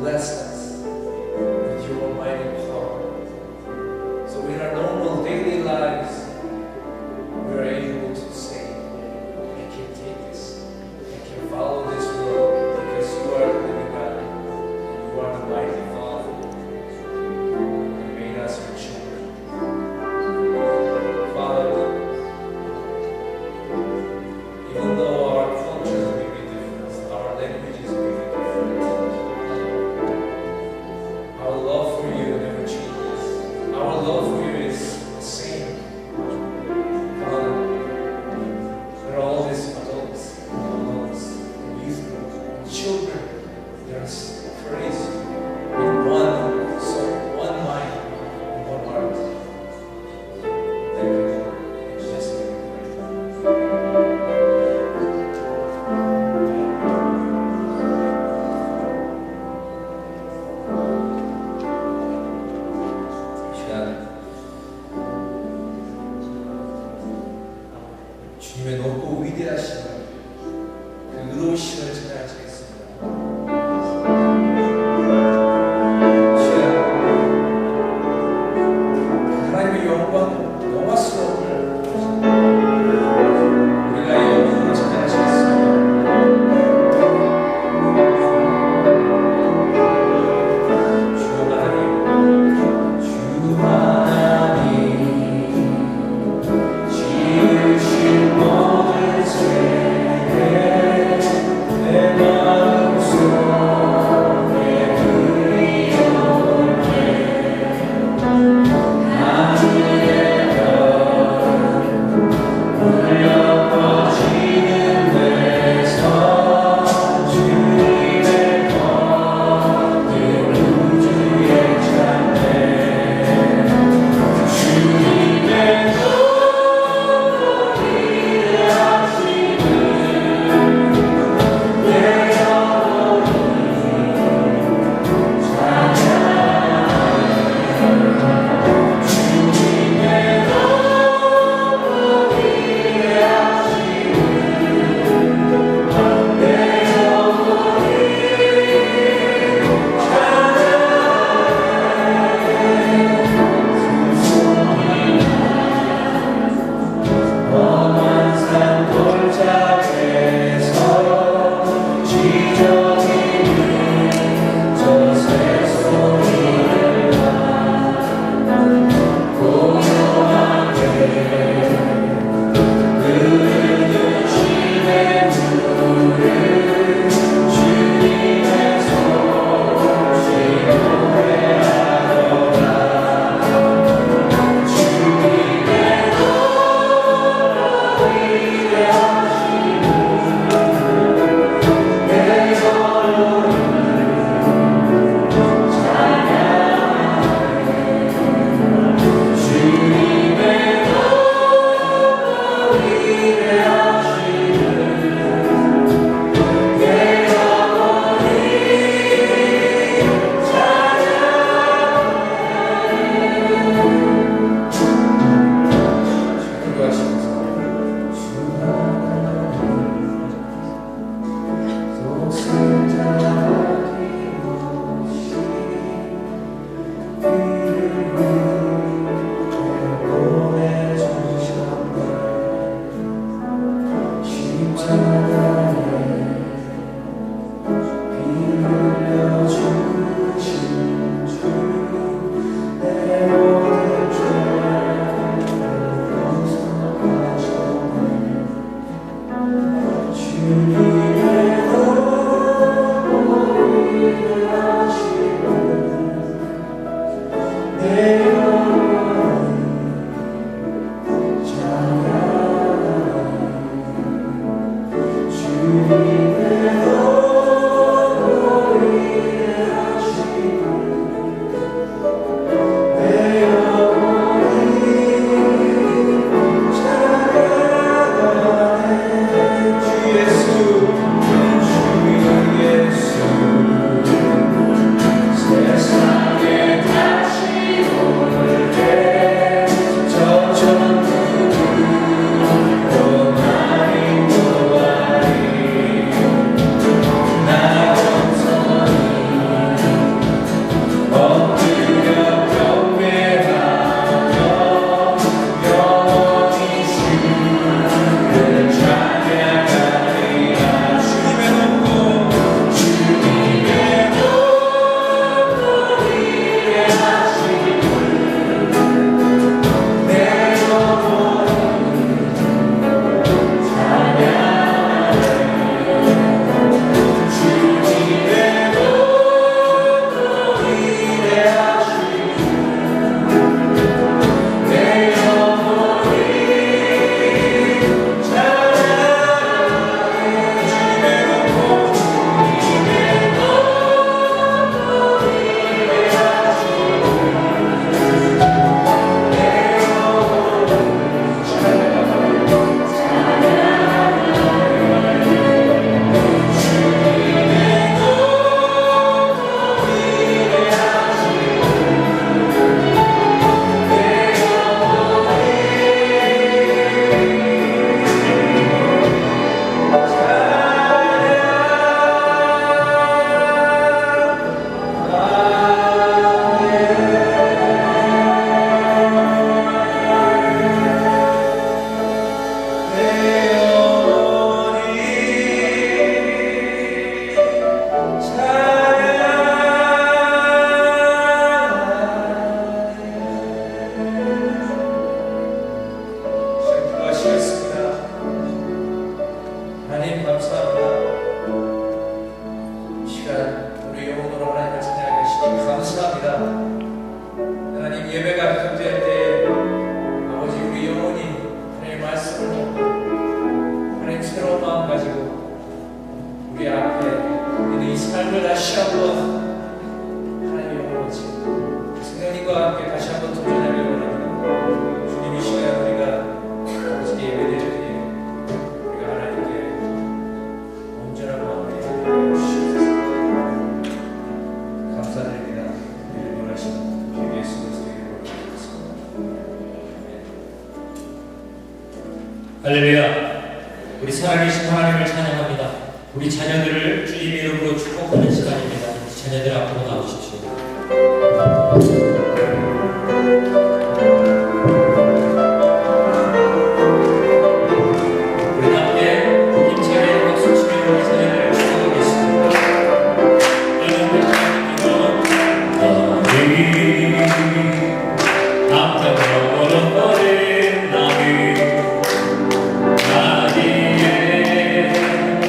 blessed us with your almighty power. So in our normal daily lives, we are able to say, I can take this, I can follow this road, because you are the living God, and you are the mighty Father, who made us your children. Father, even though our cultures may be different, our languages may be different, 시간 우리 영혼으로 하나님을 찬양하게 하시니 감사합니다. 하나님 예배가 시작될 때 아버지 우리 영혼이 하나님의 말씀을 듣고 하나님 새로운 마음 가지고 우리 앞에 있는 이 삶을 다시 한번 하나님의 영혼을 지고 성령님과 함께 다시 한번 도전하길 원합니다. 주님 이 시간 우리가 아버지께 예배드릴 때 우리가 하나님께 온전한 마음으로 예배드려 주시옵소서. 감사드립니다. 우리를 원하시는 주 예수 그리스도의 이름으로 기도드립니다. 할렐루야. 우리 살아계신 하나님을 찬양합니다. 우리 자녀들을 주님의 이름으로 축복하는 시간입니다. 자녀들 앞으로 나오십시오. 우리 함께 힘차게 박수 치며 우리 자녀들을 축복하겠습니다. 앞장으로 걸어버린 나비 나디의 그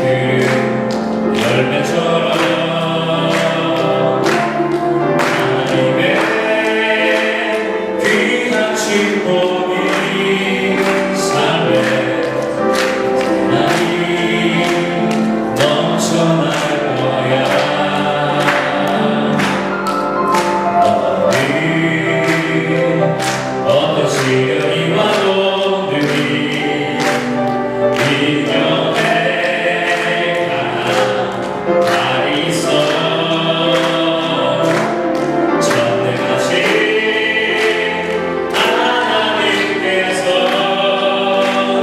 열매처럼 하나님의 귀한 축복이 삶에 나이 넘쳐날 거야. 어떤 시련이 와도 늘 이겨내 강한 발이 있어. 전능하신 하나님께서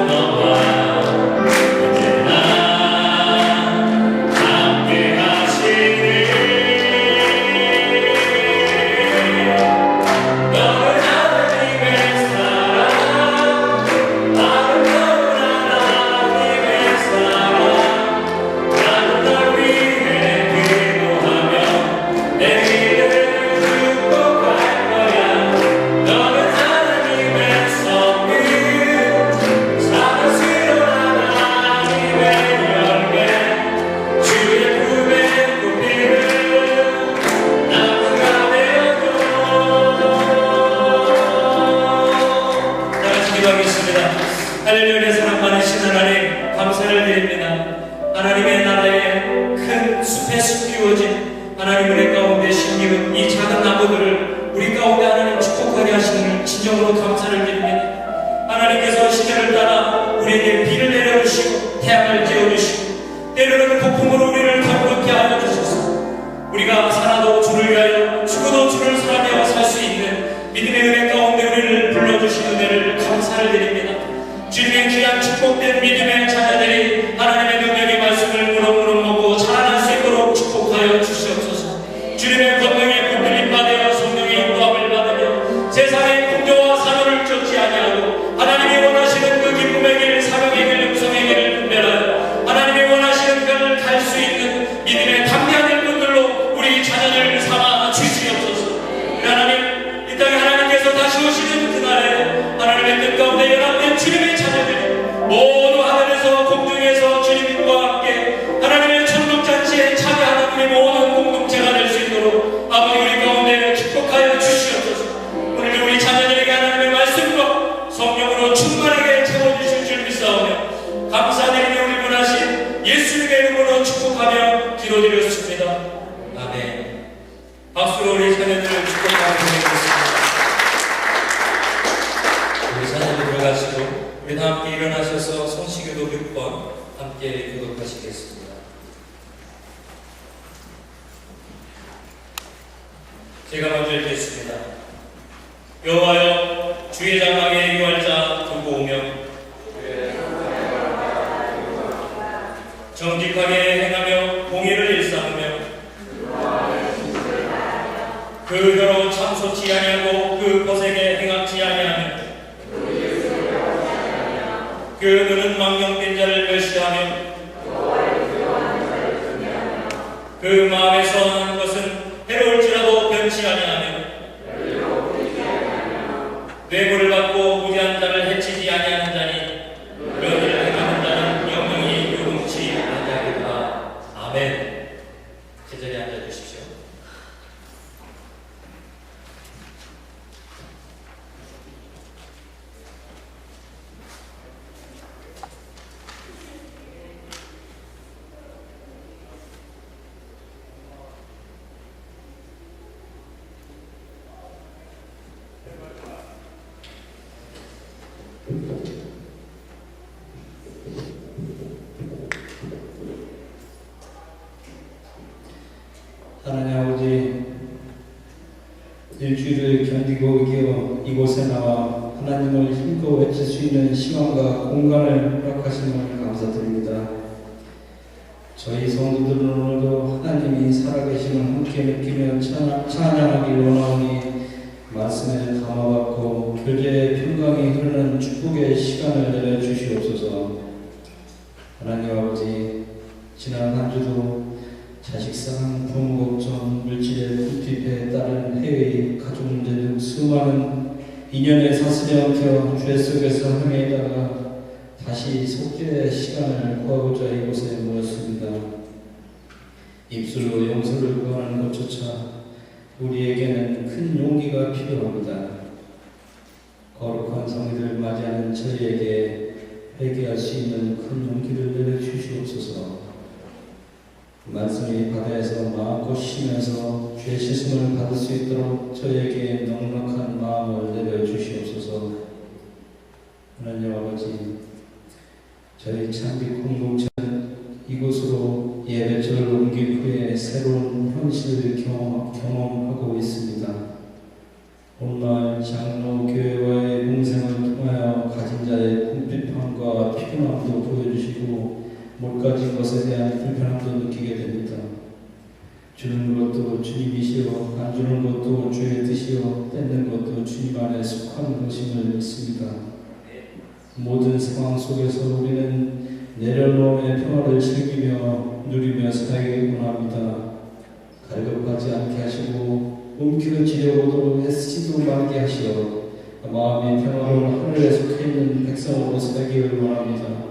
너와 언제나 함께 하시니 너는 하나님의 사랑 아름다운 하나님의 사랑 나는 널 위해 기도하며 내 미래를 축복할 거야. 너는 하나님의 성품 사랑스러운 하나님의 열매 주의 품에 굽히는 나무가 되어줘. 다같이 기도하겠습니다. 할렐루야. 사랑 많으신 하나님 감사를 드립니다. 하나님의 나라에 큰 숲에 숲 피워진 하나님 은혜 가운데 심기운 이 작은 나무들을 우리 가운데 하나님 축복하게 하시는 진정으로 감사를 드립니다. 하나님께서 시대를 따라 우리에게 비를 내려주시고 태양을 지어주시고 때로는 폭풍으로 우리를 가볍게 하여 주셔서 우리가 살아도 주를 위하여 죽어도 주를 사랑하여 살 수 있는 믿음의 은혜 가운데 우리를 불러주신 은혜를 감사를 드립니다. 주님의 귀한 축복된 믿음의 자녀들이 하나님의 능력의 말씀을 무럭무럭 먹고 자라날 수 있도록 축복하여 주시옵소서. 주님의 권능에 붙들림 받으며 성령의 인도함을 받으며 세상의 풍조와 사조를 쫓지 아니하고 하나님이 원하시는 그 기쁨의 길, 사명의 길, 음성의 길을 분별하여 하나님이 원하시는 길을 갈 수 있는 믿음의 담대한 일꾼들로 우리 자녀들을 삼아 주시옵소서. 하나님, 이 땅에 하나님께서 다시 오시는 그날에 하나님의 뜻 가운데 연합된 주님의 자녀들이 모두 하늘에서 공중에서 주님과 함께 하나님의 천국잔치에 참여하는 우리 모든 공동체가 될 수 있도록 아버지 우리 가운데 축복하여 주시옵소서. 오늘 우리 자녀들에게 하나님의 말씀과 성령으로 충만하게 채워주실 줄 믿사오며 감사드리며 우리 원하신 예수님의 이름으로 축복하며 기도드렸습니다. 아멘. 박수로 우리 자녀들을 축복하며 드리겠습니다. 우리 자녀들 들어가시고 우리 다 함께 일어나셔서 성시교도 6번 함께 교독하시겠습니다. 제가 먼저 읽겠습니다. 여호와여 주의 장막에 유할자 두고 오며 정직하게 행하며 공의를 일삼으며 그 혀로 참소치 아니하고 그 거색에 행악지 아니하며 그 눈은 망령된 자를 멸시하며 그 마음에 선한 것은 해로울지라도 변치 아니하며 뇌물을 받고 무리한 자를 해치지 아니하는 자니 면을 행하는 자는 영영이 요동치 아니하리라. 아멘. 제자리 하나님 아버지, 일주일을 견디고 이겨 이곳에 나와 하나님을 힘껏 외칠 수 있는 시간과 공간을 허락하심을 감사드립니다. 저희 성도들은 오늘도 하나님이 살아계심을 함께 느끼며 찬양하기 원하오니 말씀에 담아받고 교제의 평강이 흐르는 축복의 시간을 내려주시옵소서. 하나님 아버지, 지난 한 주도 자식사랑, 부모 걱정, 물질의 궁핍에 따른 해외, 가족 문제 등 수많은 인연의 사슬에 엉켜 죄 속에서 헤매다가 다시 속죄의 시간을 구하고자 이곳에 모였습니다. 입술로 용서를 구하는 것조차 우리에게는 큰 용기가 필요합니다. 거룩한 성일을 맞이하는 저희에게 회개할 수 있는 큰 용기를 내려주시옵소서. 말씀이 바다에서 마음껏 쉬면서 죄 씻음을 받을 수 있도록 저희에게 넉넉한 마음을 내려주시옵소서. 하나님 아버지, 저희 창빛 공동체는 이곳으로 예배절을 옮긴 후에 새로운 현실을 경험하고 있습니다. 오늘 장로 교회와의 공생을 통하여 가진 자의 궁핍함과 피곤함도 보여주시고 못 가진 것에 대한 불편함도 느끼게 됩니다. 주는 것도 주님이시오, 안 주는 것도 주의 뜻이요, 뺏는 것도 주님 안에 속한 것임을 믿습니다. 모든 상황 속에서 우리는 내려놓음의 평화를 즐기며 누리며 살아가기 원합니다. 갈급하지 않게 하시고 움켜쥐려고도 애쓰지도 말게 하시어 마음의 평화로 하늘에 속해있는 백성으로 살기를 원합니다.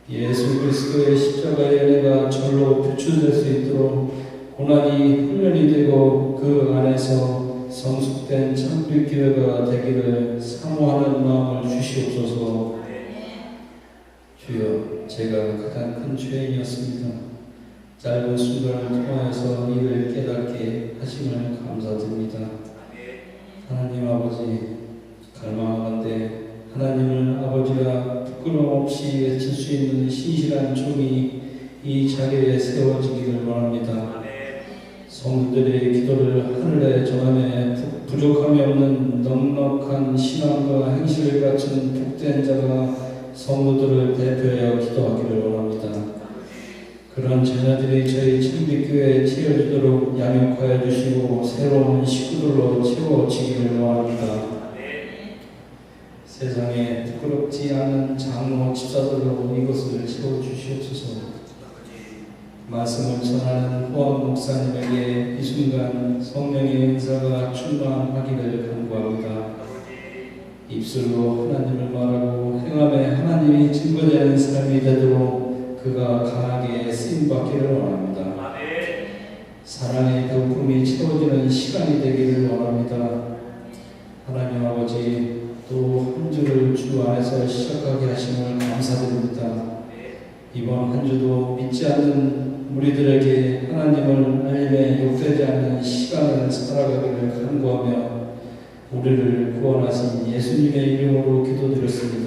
예수 그리스도의 십자가의 은혜가 절로 표출될 수 있도록 고난이 훈련이 되고 그 안에서 성숙된 참빛교회가 되기를 사모하는 마음을 주시옵소서. 주여, 제가 가장 큰 죄인이었습니다. 짧은 순간을 통하여서 이를 깨닫게 하심을 감사드립니다. 하나님 아버지, 갈망하건대 하나님을 아버지가 부끄러움 없이 외칠 수 있는 신실한 종이 이 자리에 세워지기를 원합니다. 성도들의 기도를 하늘에 전하며 부족함이 없는 넉넉한 신앙과 행실을 갖춘 복된 자가 성도들을 대표하여 기도하기를 원합니다. 그런 자녀들이 저희 창빛교회에 채워지도록 양육하여 주시고 새로운 식구들로 채워지기를 원합니다. 세상에 부끄럽지 않은 장로 집사들로 이것을 채워주시옵소서. 말씀을 전하는 호암 목사님에게 이 순간 성령의 은사가 충만하기를 간구합니다. 입술로 하나님을 말하고 행함에 하나님이 증거되는 삶이 되도록 그가 강하게 쓰임받기를 원합니다. 사랑의 배고픔이 채워지는 시간이 되기를 원합니다. 하나님 아버지, 또 한 주를 주 안에서 시작하게 하심을 감사드립니다. 이번 한 주도 믿지 않는 우리들에게 하나님을 알림에 욕되지 않는 시간을 살아가기를 간구하며 우리를 구원하신 예수님의 이름으로 기도드렸습니다.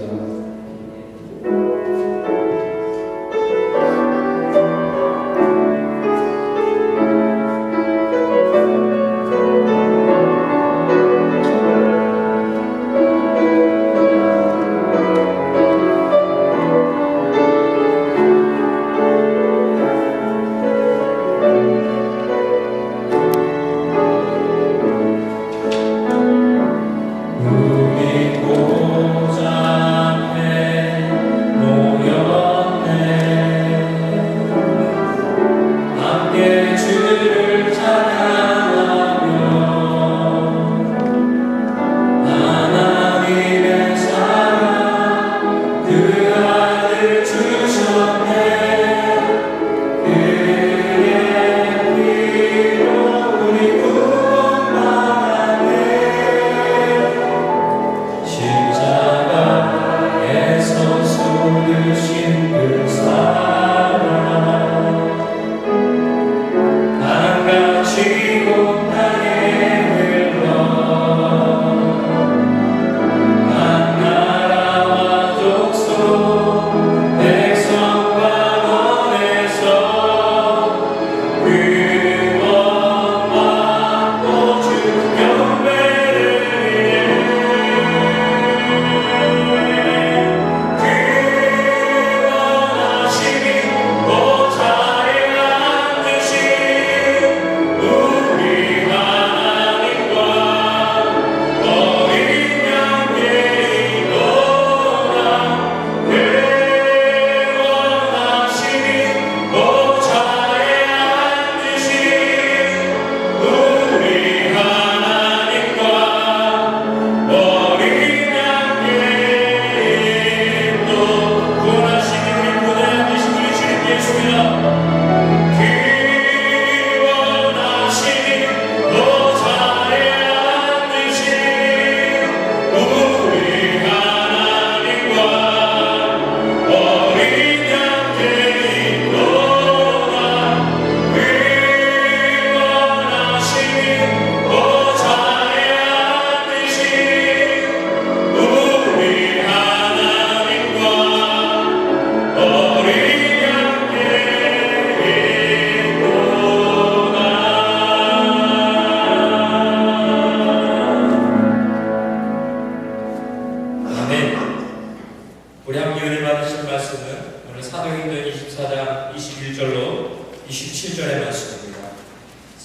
같이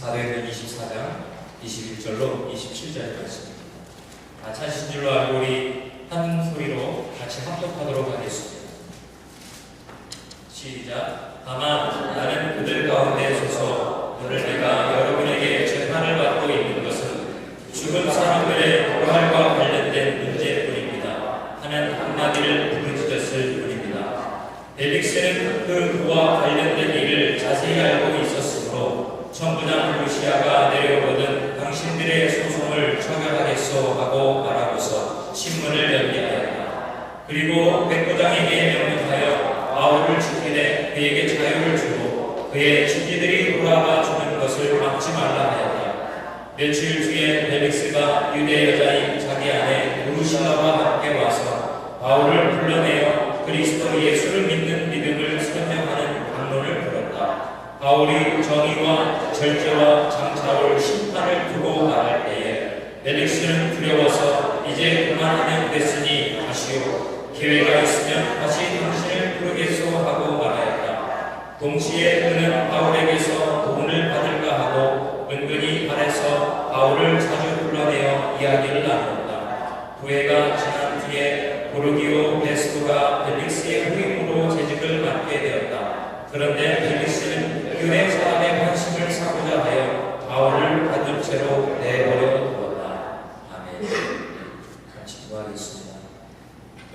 사도행전 24장 21절로 27절의 말씀입니다. 다 찾으신 줄로 알고 우리 한 소리로 같이 합독하도록 하겠습니다. 시작. 다만 나는 그들 가운데 서서 오늘 내가 여러분에게 재판을 받고 있는 것은 죽은 사람들의 부활과 관련된 문제뿐입니다 하는 한마디를 부르짖었을 뿐입니다. 벨릭스는 그 부와 관련된 일을 자세히 알고 있었으므로 천부장 루시아가 내려오거든 당신들의 소송을 처결하겠소 하고 말하고서 신문을 연기하였다. 그리고 백부장에게 명령하여 바울을 지키되 그에게 자유를 주고 그의 친지들이 돌아가 주는 것을 막지 말라 하였다. 며칠 뒤에 벨릭스가 유대 여자인 자기 아내 루시아와 함께 와서 바울을 불러내어 그리스도 예수를 믿는 믿음을 설명하는 반론을 들었다. 바울이 정의와 절제와 장차올 심판을 두고 말할 때에 벨릭스는 두려워서 이제 그만하면 됐으니 가시오. 기회가 있으면 다시 당신을 부르겠소 하고 말하였다. 동시에 그는 바울에게서 돈을 받을까 하고 은근히 발에서 바울을 자주 불러내어 이야기를 나누었다. 부회가 지난 뒤에 보르기오 베스토가 벨릭스의 후임으로 재직을 맡게 되었다. 그런데 벨릭스는 유대 사람의 관심을 사고자 하여 바울을 받은 채로 내버려 두었다. 아멘. 같이 기도하겠습니다.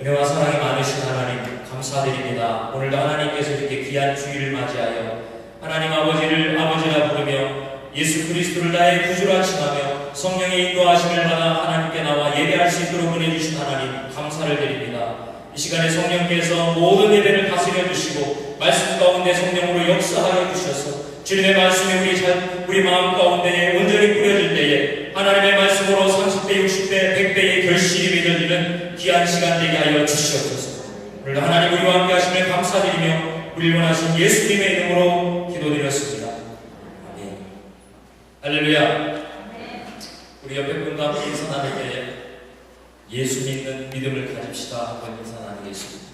은혜와 사랑이 많으신 하나님 감사드립니다. 오늘도 하나님께서 이렇게 귀한 주일을 맞이하여 하나님 아버지를 아버지라 부르며 예수 그리스도를 나의 구주라 칭하며 성령의 인도하심을 받아 하나님께 나와 예배할 수 있도록 보내주신 하나님 감사를 드립니다. 이 시간에 성령께서 모든 예배를 다스려 주시고 말씀 가운데 성령으로 역사하여 주셔서 주님의 말씀이 우리 마음 가운데에 온전히 뿌려질 때에 하나님의 말씀으로 30배, 60배, 100배의 결실이 맺어지는 귀한 시간 되게 하여 주시옵소서. 오늘도 하나님 우리와 함께 하심을 감사드리며 우리 원하신 예수님의 이름으로 기도드렸습니다. 아멘. 할렐루야. 우리 옆에 분과 함께 인사 나눌 때에 예수 믿는 믿음을 가집시다 한번 인사 나누겠습니다.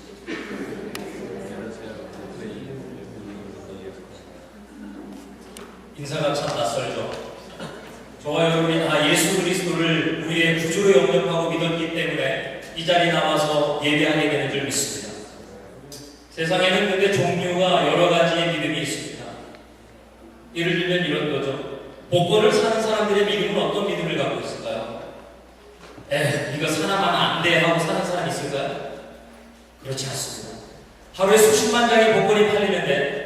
인사가 참 낯설죠. 저와 여러분이 다 예수 그리스도를 우리의 구주로 영접하고 믿었기 때문에 이 자리에 나와서 예배하게 되는 줄 믿습니다. 세상에는 근데 종류가 여러 가지의 믿음이 있습니다. 예를 들면 이런 거죠. 복권을 사는 사람들의 믿음은 어떤 믿음을 갖고 있을까요? 이거 사나만 안 돼 하고 사는 사람 있을까요? 그렇지 않습니다. 하루에 수십만 장의 복권이 팔리는데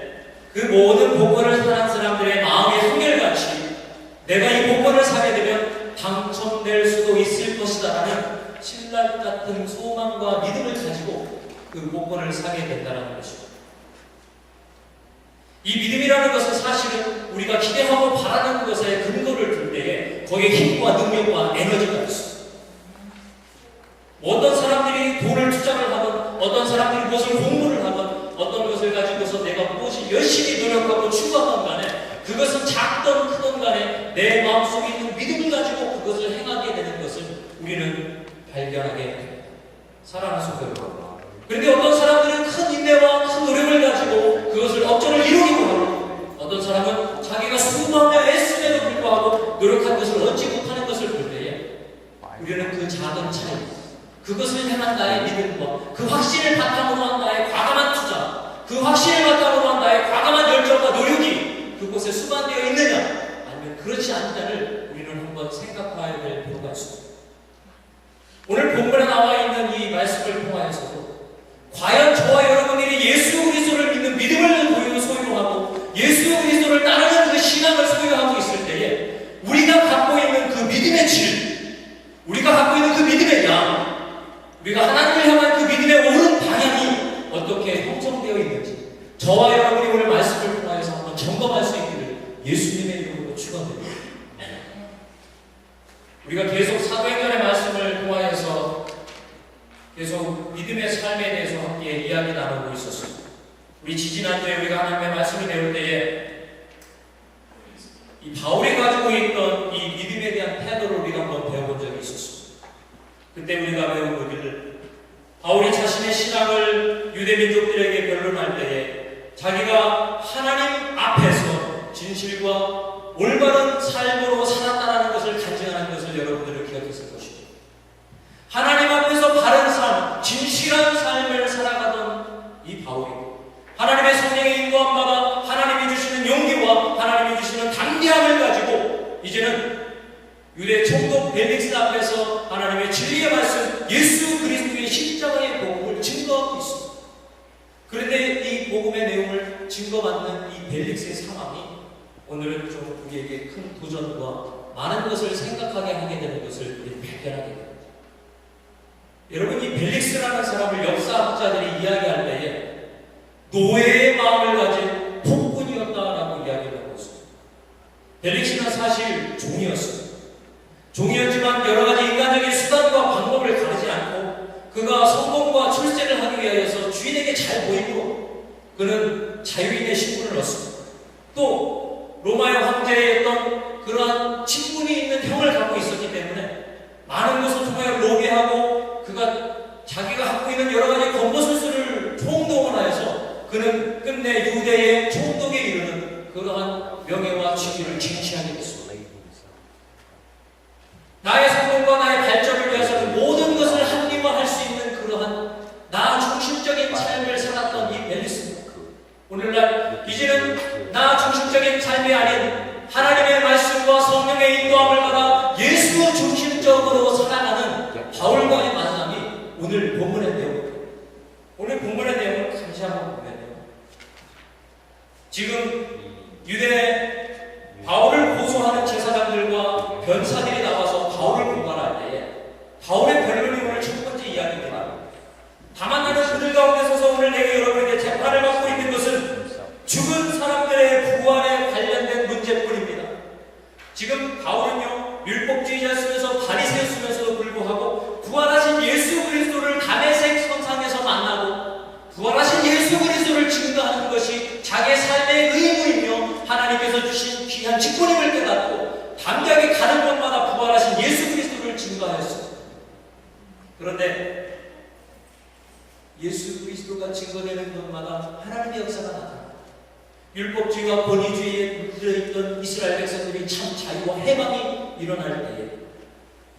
그 모든 복권을 사는 사람들의 마음이 한결같이 내가 이 복권을 사게 되면 당첨될 수도 있을 것이다 라는 신랄 같은 소망과 믿음을 가지고 그 복권을 사게 된다는 것이죠. 이 믿음이라는 것은 사실은 우리가 기대하고 바라는 것에 근거를 둘 때에 거기에 힘과 능력과 에너지가 있습니다. 어떤 사람들이 돈을 투자를 하건 어떤 사람들이 무엇을 공부를 하건 어떤 것을 가지고서 내가 무엇이 열심히 노력하고 추구하건 간에 그것은 작던 크던 간에 내 마음속에 있는 믿음을 가지고 그것을 행하게 되는 것을 우리는 발견하게 됩니다. 살아가는 속에로. 그런데 어떤 사람들은 큰 인내와 큰 노력을 가지고 그것을 억지로 이루기도 하고 어떤 사람은 자기가 수고하며 애쓰면도 불구하고 노력한 것을 얻지 못하는 것을 볼 때에 우리는 그 작은 차이 그것을 향한 나의 믿음과 그 확신을 바탕으로 한 나의 과감한 투자 그 확신을 바탕으로 한 나의 과감한 열정과 노력이 그곳에 수반되어 있느냐 아니면 그렇지 않느냐를 우리는 한번 생각해야 될 필요가 있습니다. 오늘 본문에 나와 있는 이 말씀을 통하여서도 과연 저와 여러분들이 예수 그리스도를 믿는 믿음을 소유하고 예수 그리스도를 따르는 그 신앙을 소유하고 있을 때에 우리가 갖고 있는 그 믿음의 질 우리가 갖고 있는 그 믿음의 양 우리가 하나님을 향한 그 믿음의 옳은 방향이 어떻게 형성되어 있는지 저와 여러분이 오늘 말씀을 통하여서 한번 점검할 수 있기를 예수님의 이름으로 축원드립니다. 우리가 계속 사도행전의 말씀을 통하여서 계속 믿음의 삶에 대해서 함께 이야기 나누고 있었습니다. 우리 지지난주에 우리가 하나님의 말씀을 배울 때에 이 바울이 가지고 있던 이 믿음에 대한 태도를 우리가 한번 배워본 적이 있었습니다. 그때 우리가 배운 거기를 바울이 자신의 신앙을 유대 민족들에게 변론할 때에 자기가 하나님 앞에서 진실과 올바른 삶으로 살았다는 것을 간증하는 것을 여러분들은 기억했을 것입니다. 하나님 앞에서 바른 삶, 진실한 삶을 살아가던 이 바울이 하나님의 성령의 인도함마다 하나님이 주시는 용기와 하나님이 주시는 담대함을 가지고 이제는 유대 총독 벨릭스 앞에서 하나님의 진리의 말씀, 예수 그리스도의 십자가의 복음을 증거하고 있습니다. 그런데 이 복음의 내용을 증거받는 이 벨릭스의 상황이 오늘은 좀 우리에게 큰 도전과 많은 것을 생각하게 하게 되는 것을 우리 발견하게 됩니다. 여러분, 이 벨릭스라는 사람을 역사학자들이 이야기할 때에 노예의 마음을 가진 폭군이었다라고 이야기를 하고 있습니다. 벨릭스는 사실 종이었습니다. 종이었지만 여러 가지 인간적인 수단과 방법을 가리지 않고 그가 성공과 출세를 하기 위하여서 주인에게 잘 보이고 그는 자유인의 신분을 얻습니다. 또 로마의 황제였던 그러한 친분이 있는 형을 갖고 있었기 때문에 많은 것을 통하여 로비하고 그가 자기가 갖고 있는 여러 가지 권고술수를 총동원하여서 그는 끝내 유대의 총독에 이르는 그러한 명예와 지위를 쟁취하게 됐습니다. 나의 성공과 나의 발전을 위해서는 모든 것을 합리화할 수 있는 그러한 나 중심적인 삶을 살았던 이 벨릭스입니다. 오늘날 이제는 나 중심적인 삶이 아닌 하나님의 말씀과 성령의 인도함을 받아 예수 중심적으로 살아가는 바울과의 만남이 오늘 본문의 내용입니다. 오늘 본문의 내용을 다시 한번 보면요, 지금 유대 바울을 고소하는 제사장들과 변사들이 나와서 바울을 고발할 때에 바울의 변론이 오늘 첫 번째 이야기입니다. 다만 나는 그들 가운데 서서 오늘 내가 여러분에게 재판을 받고 있는 것은 죽은 사람들의 부활에 관련된 문제뿐입니다. 지금 바울은요, 율법주의자였으면서 바리새였으면서도 불구하고 부활하신 예수 그리스도를 다메섹 성상에서 만나고 부활하신 예수 그리스도를 증거하는 것이 자기의 삶의 의무이며 하나님께서 주신 귀한 직분임을 깨닫고 담대하게 가는 곳마다 부활하신 예수 그리스도를 증거하였습니다. 그런데 예수 그리스도가 증거되는 곳마다 하나님의 역사가 나타납니다. 율법주의와 권위주의에 물들어있던 이스라엘 백성들이 참 자유와 해방이 일어날 때에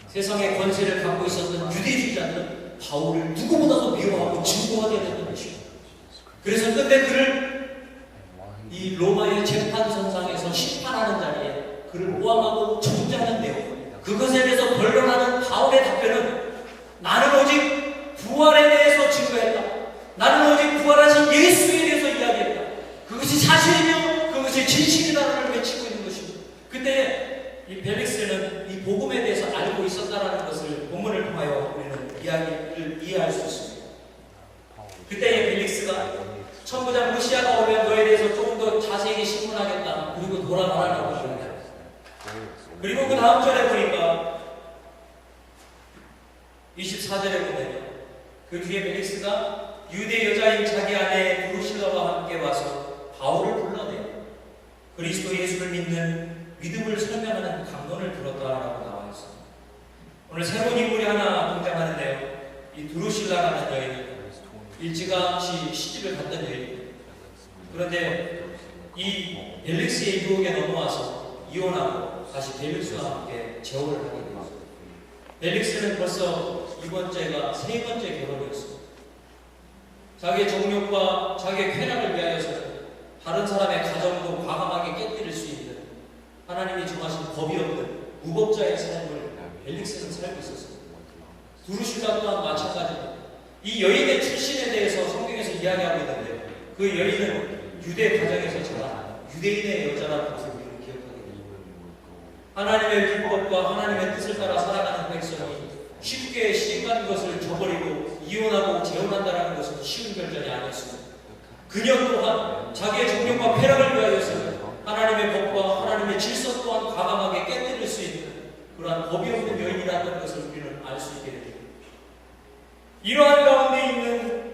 세상의 권세를 갖고 있었던 유대주의자들은 바울을 누구보다도 미워하고 증거하게 됐던 것입니다. 그래서 끝내 그를 이 로마의 재판선상에서 심판하는 자리에 그를 모함하고 정죄하는 내용, 그것에 대해서 변론하는 바울의 답변은 나는 오직 부활에 대해서 증거했다. 나는 오직 부활하신 예수에 대해서 이야기했다. 그것이 사실이며 그것이 진실이다라는 외치고 있는 것입니다. 그때 이 벨릭스는 이 복음에 대해서 알고 있었다라는 것을 본문을 통하여 우리는 이야기를 이해할 수 있습니다. 그때의 벨릭스가 천부장 루시아가 오면 너에 대해서 조금 더 자세히 신문하겠다. 그리고 돌아가라고 합니다. 그리고 그 다음 절에 보니까 24절에 보면 그 뒤에 벨릭스가 유대 여자인 자기 아내 드루실라와 함께 와서 바울을 불러내요. 그리스도 예수를 믿는 믿음을 설명하는 강론을 들었다라고 나와 있습니다. 오늘 새로운 인물이 하나 등장하는데요. 이 드루실라라는 여인은 일찌감치 시집을 갔던 여인입니다. 그런데 이 벨릭스의 유혹에 넘어와서 이혼하고 다시 벨릭스와 함께 재혼을 하게 되었습니다. 벨릭스는 벌써 이번째가 세 번째 결혼이었습니다. 자기의 정욕과 자기의 쾌락을 위하여서 다른 사람의 가정도 과감하게 깨뜨릴 수 있는 하나님이 정하신 법이 없는 무법자의 삶을 벨릭스는 살고 있었습니다. 두루실라 또한 마찬가지입니다. 이 여인의 출신에 대해서 성경에서 이야기하고 있는데요, 그 여인은 유대 가정에서 자란 유대인의 여자라는 것을 우리는 기억하게 됩니다. 하나님의 율법과 하나님의 뜻을 따라 살아가는 백성이 쉽게 시집간 것을 저버리고 이혼하고 재혼한다는 것은 쉬운 결정이 아니었습니다. 그녀 또한 자기의 정욕과 쾌락을 위하여서 하나님의 법과 하나님의 질서 또한 과감하게 깨뜨릴 수 있는 그러한 법이 없는 여인이라는 것을 우리는 알 수 있게 됩니다. 이러한 가운데 있는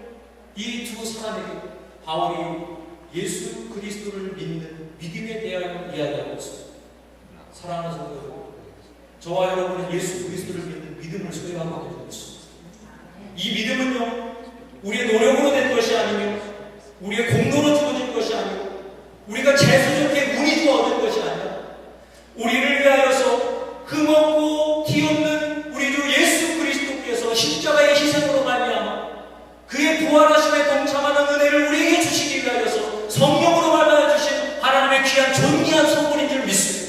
이 두 사람에게 바울이 예수 그리스도를 믿는 믿음에 대하여 이야기하고 있습니다. 사랑하는 성도 여러분, 저와 여러분은 예수 그리스도를 믿는 믿음을 소유하고 있는 것입니다. 이 믿음은요, 우리의 노력으로 된 것이 아니며 우리의 공로로 주어진 것이 아니고 우리가 재수 좋게 운이 좋아 얻은 것이 아니라 우리를 위하여서 흠없고 티없는 우리 주 예수 그리스도께서 십자가의 희생으로 말미암아 그의 부활하심에 동참하는 은혜를 우리에게 주시기 위하여서 성령으로 말하여 주신 하나님의 귀한 존귀한 선물인 줄 믿습니다.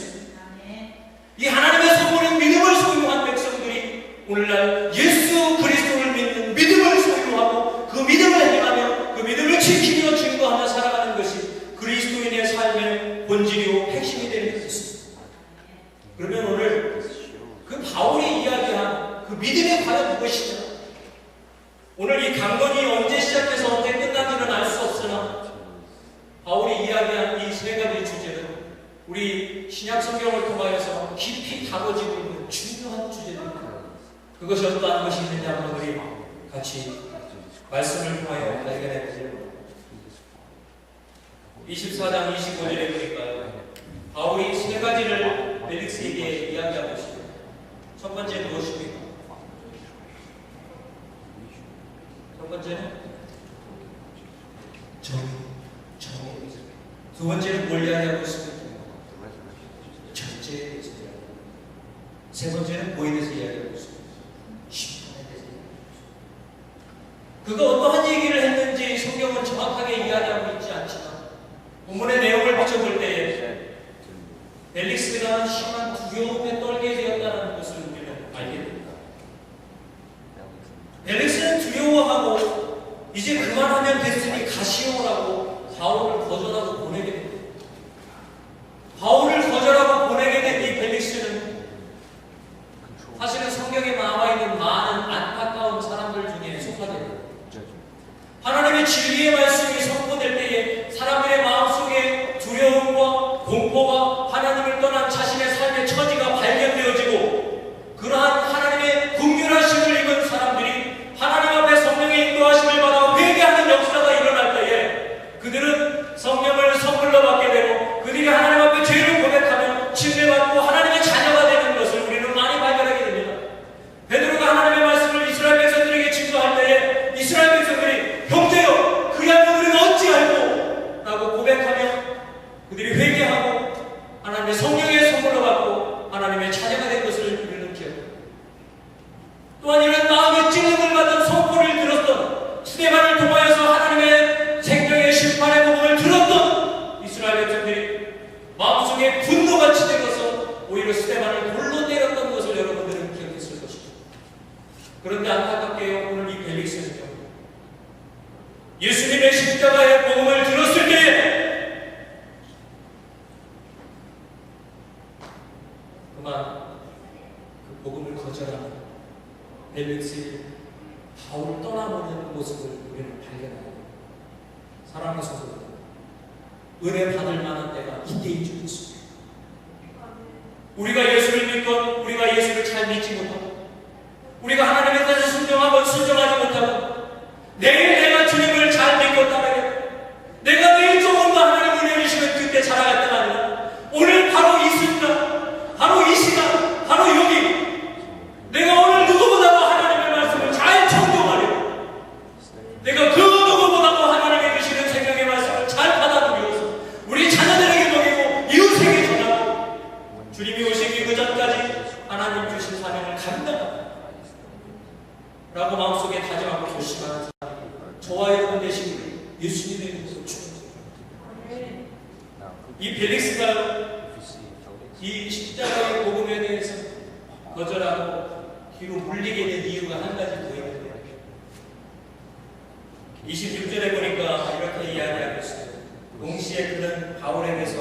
이 하나님의 선물인 믿음을 소유한 백성들이 오늘날 예수 그리스도를 믿는 믿음을 소유하고 그 믿음을 행하며 그 믿음을 지키며 증거하며 살아가는 것이 그리스도인의 삶의 본질이고 핵심이 되는 것입니다. 그러면 오늘 그 바울이 이야기한 그 믿음이 과연 무엇이냐? 오늘 이 강론이 언제 시작해서 언제 끝난지는 알 수 없으나 바울이 이야기한 이 세 가지 주제는 우리 신약 성경을 통하여서 깊이 다뤄지고 있는 중요한 주제입니다. 그것이 어떠한 것이 있느냐 한번 우리 같이 말씀을 통하여 발견해 보세요. 24장 25절에 보니까요, 바울이 세 가지를 펠릭스에게 이야기하고 있습니다. 첫 번째는 무엇입니까? 첫 번째는 정의. 두 번째는 뭘 이야기하고 있습니까? 절제에 대해서 이야기하고 있습니다. 세 번째는 뭐에 대해서 이야기하고 있습니다? 심판에 대해서 이야기하고 있습니다. 그가 어떠한 얘기를 했는지 성경은 정확하게 이야기하고 있지 않지만 본문의 내용을 비춰볼 때에 펠릭스가 심한 두려움에 떨게 되었다는 것을 우리는 알게 됩니다. 펠릭스는 두려워하고 이제 그만하면 됐으니 가시오라고 바울을 거절하고 보내게 됩니다. 바울을 거절하고 보내게 된 이 펠릭스는 사실은 성경에 나와 있는 많은 안타까운 사람들 중에 속하됩니다. 하나님의 진리의 말씀이 선포될 때에 사람들의 마음속에 두려움과 공포와 하나님을 떠난 자신의 삶의 처지가 발견되어지고 그러한 하나님의 긍휼하심을 입은 사람들이 하나님 앞에 성령의 인도하심을 받아 회개하는 역사가 일어날 때에 그들은 성령을 선물로 받게 되고 그들이 하나님 앞에 죄를 고백하며 침례받고 하나님의 자녀가 되는 것을 우리는 많이 발견하게 됩니다. 베드로가 하나님의 말씀을 이스라엘 백성들에게 증거할 때에 이스라엘 백성들이 형제여 그리하면 우리는 어찌 알고 라고 고백하며 그들이 회개하고 하나님의 성령의 선물로 받고 하나님의 자녀가 된 것을 우리는 기억합니다. 또한 이런 마음의 찔림을 받은 선포를 들었던 스데반을 통하여서 하나님의 생명의 심판의 복음을 들었던 이스라엘 백성들이 마음속에 분노가 치대어서 오히려 스데반을 돌로 때렸던 것을 여러분들은 기억했을 것입니다. 그런데 안타깝게요, 오늘 이 펠릭스는요, 예수님의 십자가의 복음을 들었을 때에 그만 그 복음을 거절하는 펠릭스의 바울을 떠나보는 모습을 우리는 발견합니다. 사랑하는 성도들, 은혜 받을 만한 때가 이때인 줄 믿습니다. 우리가 예수를 믿건 우리가 예수를 잘 믿지 못하고 우리가 하나님의 뜻을 순종하건 순종하지 못하고 내일 내가 주님을 잘 믿고 따르겠다, 내가 내일 조금 더 하나님 은혜 주시면 그때 자라갈 때가 아니라 오늘 바로 이 순간, 바로 이 시간, 바로 여기 내가 오늘 누구보다도 하나님의 말씀을 잘 청종하려고, 내가 그 누구보다도 하나님의 주시는 생명의 말씀을 잘 받아들여서 우리 자녀들에게 먹이고 이웃에게 전하고 주님이 오시기 그 전까지 하나님 주신 사명을 감당하고 라고 마음속에 다짐하고 결심하는 사람이 저와 여러분 되시기를 예수님의 이름으로 축원합니다. 이 펠릭스가 이 십자가의 복음에 대해서 거절하고 뒤로 물리게 된 이유가 한 가지 더 있는데요. 26절에 보니까 이렇게 이야기하고 있어요. 동시에 그는 바울에게서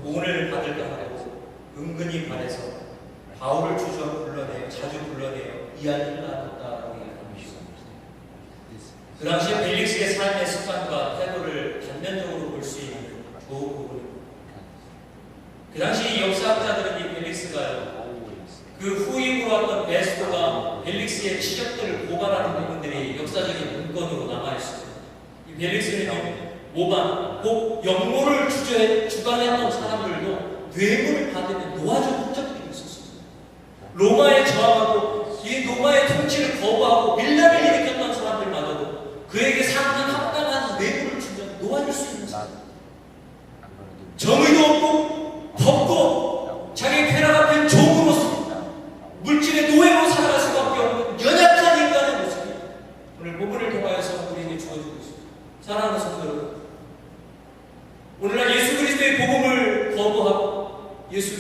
돈을 받을까 하고 은근히 바래서 바울을 자주 불러내어 이야기를 나눴다라고 이야기합니다. 그 당시에 펠릭스의 삶의 습관과 태도를 단면적으로 볼 수 있는 좋은 부분입니다. 그 당시 이 역사학자들은 이 펠릭스가요, 그 후임으로 왔던 베스토가 펠릭스의 치적들을 고발하는 부분들이 역사적인 문건으로 남아있습니다. 이 펠릭스는요, 모반, 곧 역모를 주관했던 사람들도 뇌물을 받으면 놓아준 흔적들이 있었습니다. 로마에 저항하고 이 로마의 통치를 거부하고 밀란을 일으켰던 사람들마저도 그에게 상당 합당한 뇌물을 주면 놓아줄 수 있는 사람.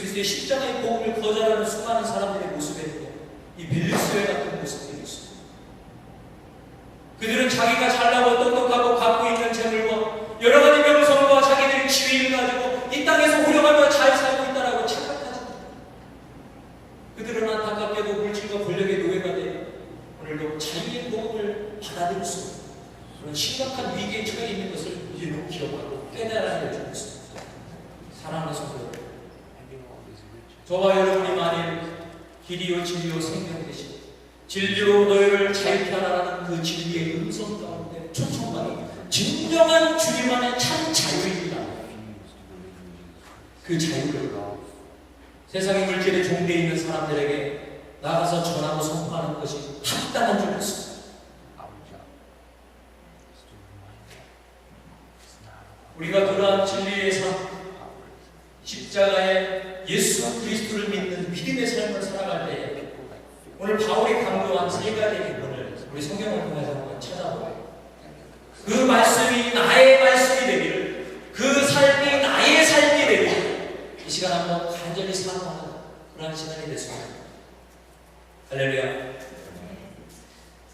그리스도의 십자가의 복음을 거절하는 수많은 사람들의 모습에도 이 빌립스에 같은 모습들이 있습니다. 그들은 자기가 잘나고 똑똑하고 갖고 있는 재물과 여러 가지 명성과 자기들의 지위를 가지고 이 땅에서 호령하며 잘 살고 있다라고 착각하지. 그들은 안타깝게도 물질과 권력의 노예가 되어 오늘도 자유의 복음을 받아들일 수 없는 그런 심각한 위기에 처해 있는 것을 우리는 기억하고 깨달아야 되고 있습니다. 사랑하는 성도 여러분, 저와 여러분이 만일 길이요 진리요 생명이시고 진리로 너희를 자유케 하라는 그 진리의 음성 가운데 초청하니 진정한 주님만의 참 자유입니다. 그 자유를 세상의 물질에 종되어 있는 사람들에게 나가서 전하고 선포하는 것이 합당한 줄 믿습니다. 우리가 그러한 진리의 삶, 십자가의 예수 그리스도를 믿는 믿음의 삶을 살아갈 때 오늘 바울이 강조한 세 가지 부분을 우리 성경을 통해서 한번 찾아보아요. 그 말씀이 나의 말씀이 되기를, 그 삶이 나의 삶이 되기를 이 시간 한번 간절히 사모하는 그런 시간이 됐습니다. 할렐루야.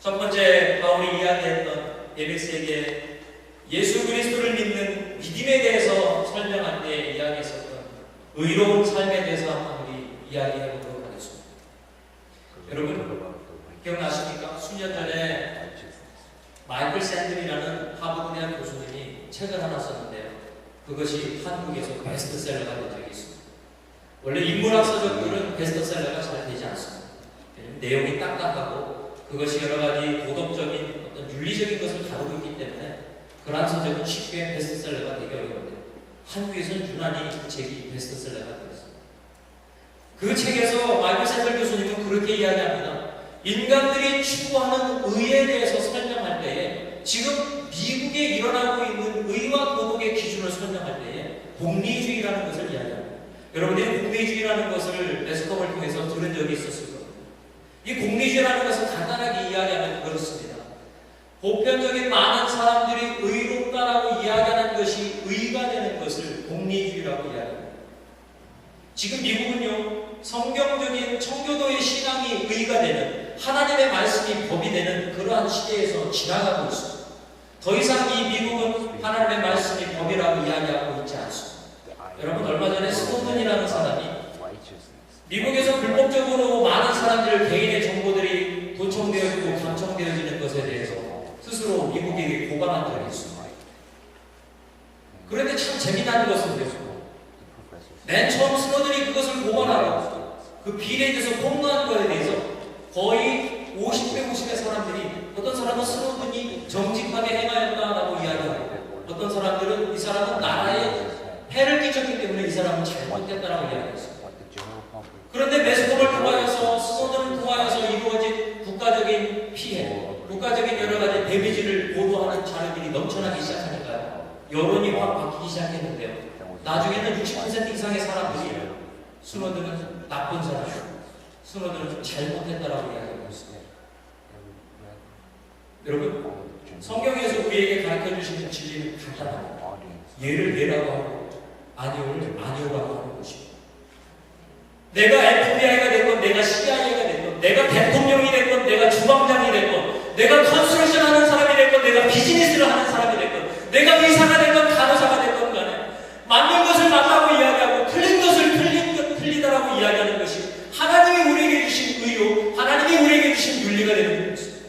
첫 번째 바울이 이야기했던 에베소에게 예수 그리스도를 믿는 믿음에 대해서 설명할 때 이야기했었던 의로운 삶에 대해서 한번 우리 이야기해 보도록 하겠습니다. 여러분 기억나십니까? 수년 전에 마이클 샌들이라는 하버드 대학 교수님이 책을 하나 썼는데요. 그것이 한국에서 베스트셀러가 된 적이 있습니다. 원래 인문학 서적들은 베스트셀러가 잘 되지 않습니다. 내용이 딱딱하고 그것이 여러 가지 도덕적인 어떤 윤리적인 것을 다루고 있기 때문에 그러한 서적은 쉽게 베스트셀러가 되기 어려운데 한국에서는 유난히 그 책이 베스트셀러가 되었습니다. 그 책에서 마이클 샌들 교수님은 그렇게 이야기합니다. 인간들이 추구하는 의에 대해서 설명할 때에 지금 미국에 일어나고 있는 의와 도덕의 기준을 설명할 때에 공리주의라는 것을 이야기합니다. 여러분들이 공리주의라는 것을 레스컴을 통해서 들은 적이 있었을 겁니다. 이 공리주의라는 것을 간단하게 이야기하면 그렇습니다. 보편적인 많은 사람들이 의롭다라고 이야기하는 것이 의가 되는 것을 공리주의라고 이야기합니다. 지금 미국은요, 성경적인 청교도의 신앙이 의가 되는, 하나님의 말씀이 법이 되는 그러한 시대에서 지나가고 있습니다. 더 이상 이 미국은 하나님의 말씀이 법이라고 이야기하고 있지 않습니다. 여러분, 얼마 전에 스노든이라는 사람이 미국에서 불법적으로 많은 사람들 개인의 정보들이 도청되어지고 감청되어지는 것에 대해서 스스로 미국에게 고발한 적이 있습니다. 그런데 참 재미난 것은 맨 처음 스노든이 그것을 고발하고 그 비리에 대해서 폭로한 것에 대해서 거의 50대 50의 사람들이, 어떤 사람은 스노든이 정직하게 행하였다라고 이야기하고, 어떤 사람들은 이 사람은 나라에 해를 끼쳤기 때문에 이 사람은 잘못했다라고 이야기했어요. 그런데 매스컴을 통하여서, 스노든을 통하여서 이루어진 국가적인 피해, 국가적인 여러 가지 데미지를 보도하는 자료들이 넘쳐나기 시작하니까요, 여론이 확 바뀌기 시작했는데요. 나중에는 60% 이상의 사람들이 스노든은 나쁜 사람이고 스노든은 잘못했다라고 이야기하고 있습니다. 여러분, 성경에서 우리에게 가르쳐주시는 진리는 간단합니다. 예를 예라고 하고 아니오를 아니오라고 하는 것입니다. 내가 FBI가 됐건, 내가 CIA가 됐건, 내가 대통령이 됐건, 내가 주방장이 됐건, 내가 컨스트럭션 하는 사람이 됐건, 내가 비즈니스를 하는 사람이 됐건, 내가 의사가 됐건 간호사가 됐건 간에 맞는 것을 맞다고 이야기하고 틀린 것을 틀리다라고 이야기하는 것이 하나님이 우리에게 주신 의요, 하나님이 우리에게 주신 윤리가 되는 것입니다.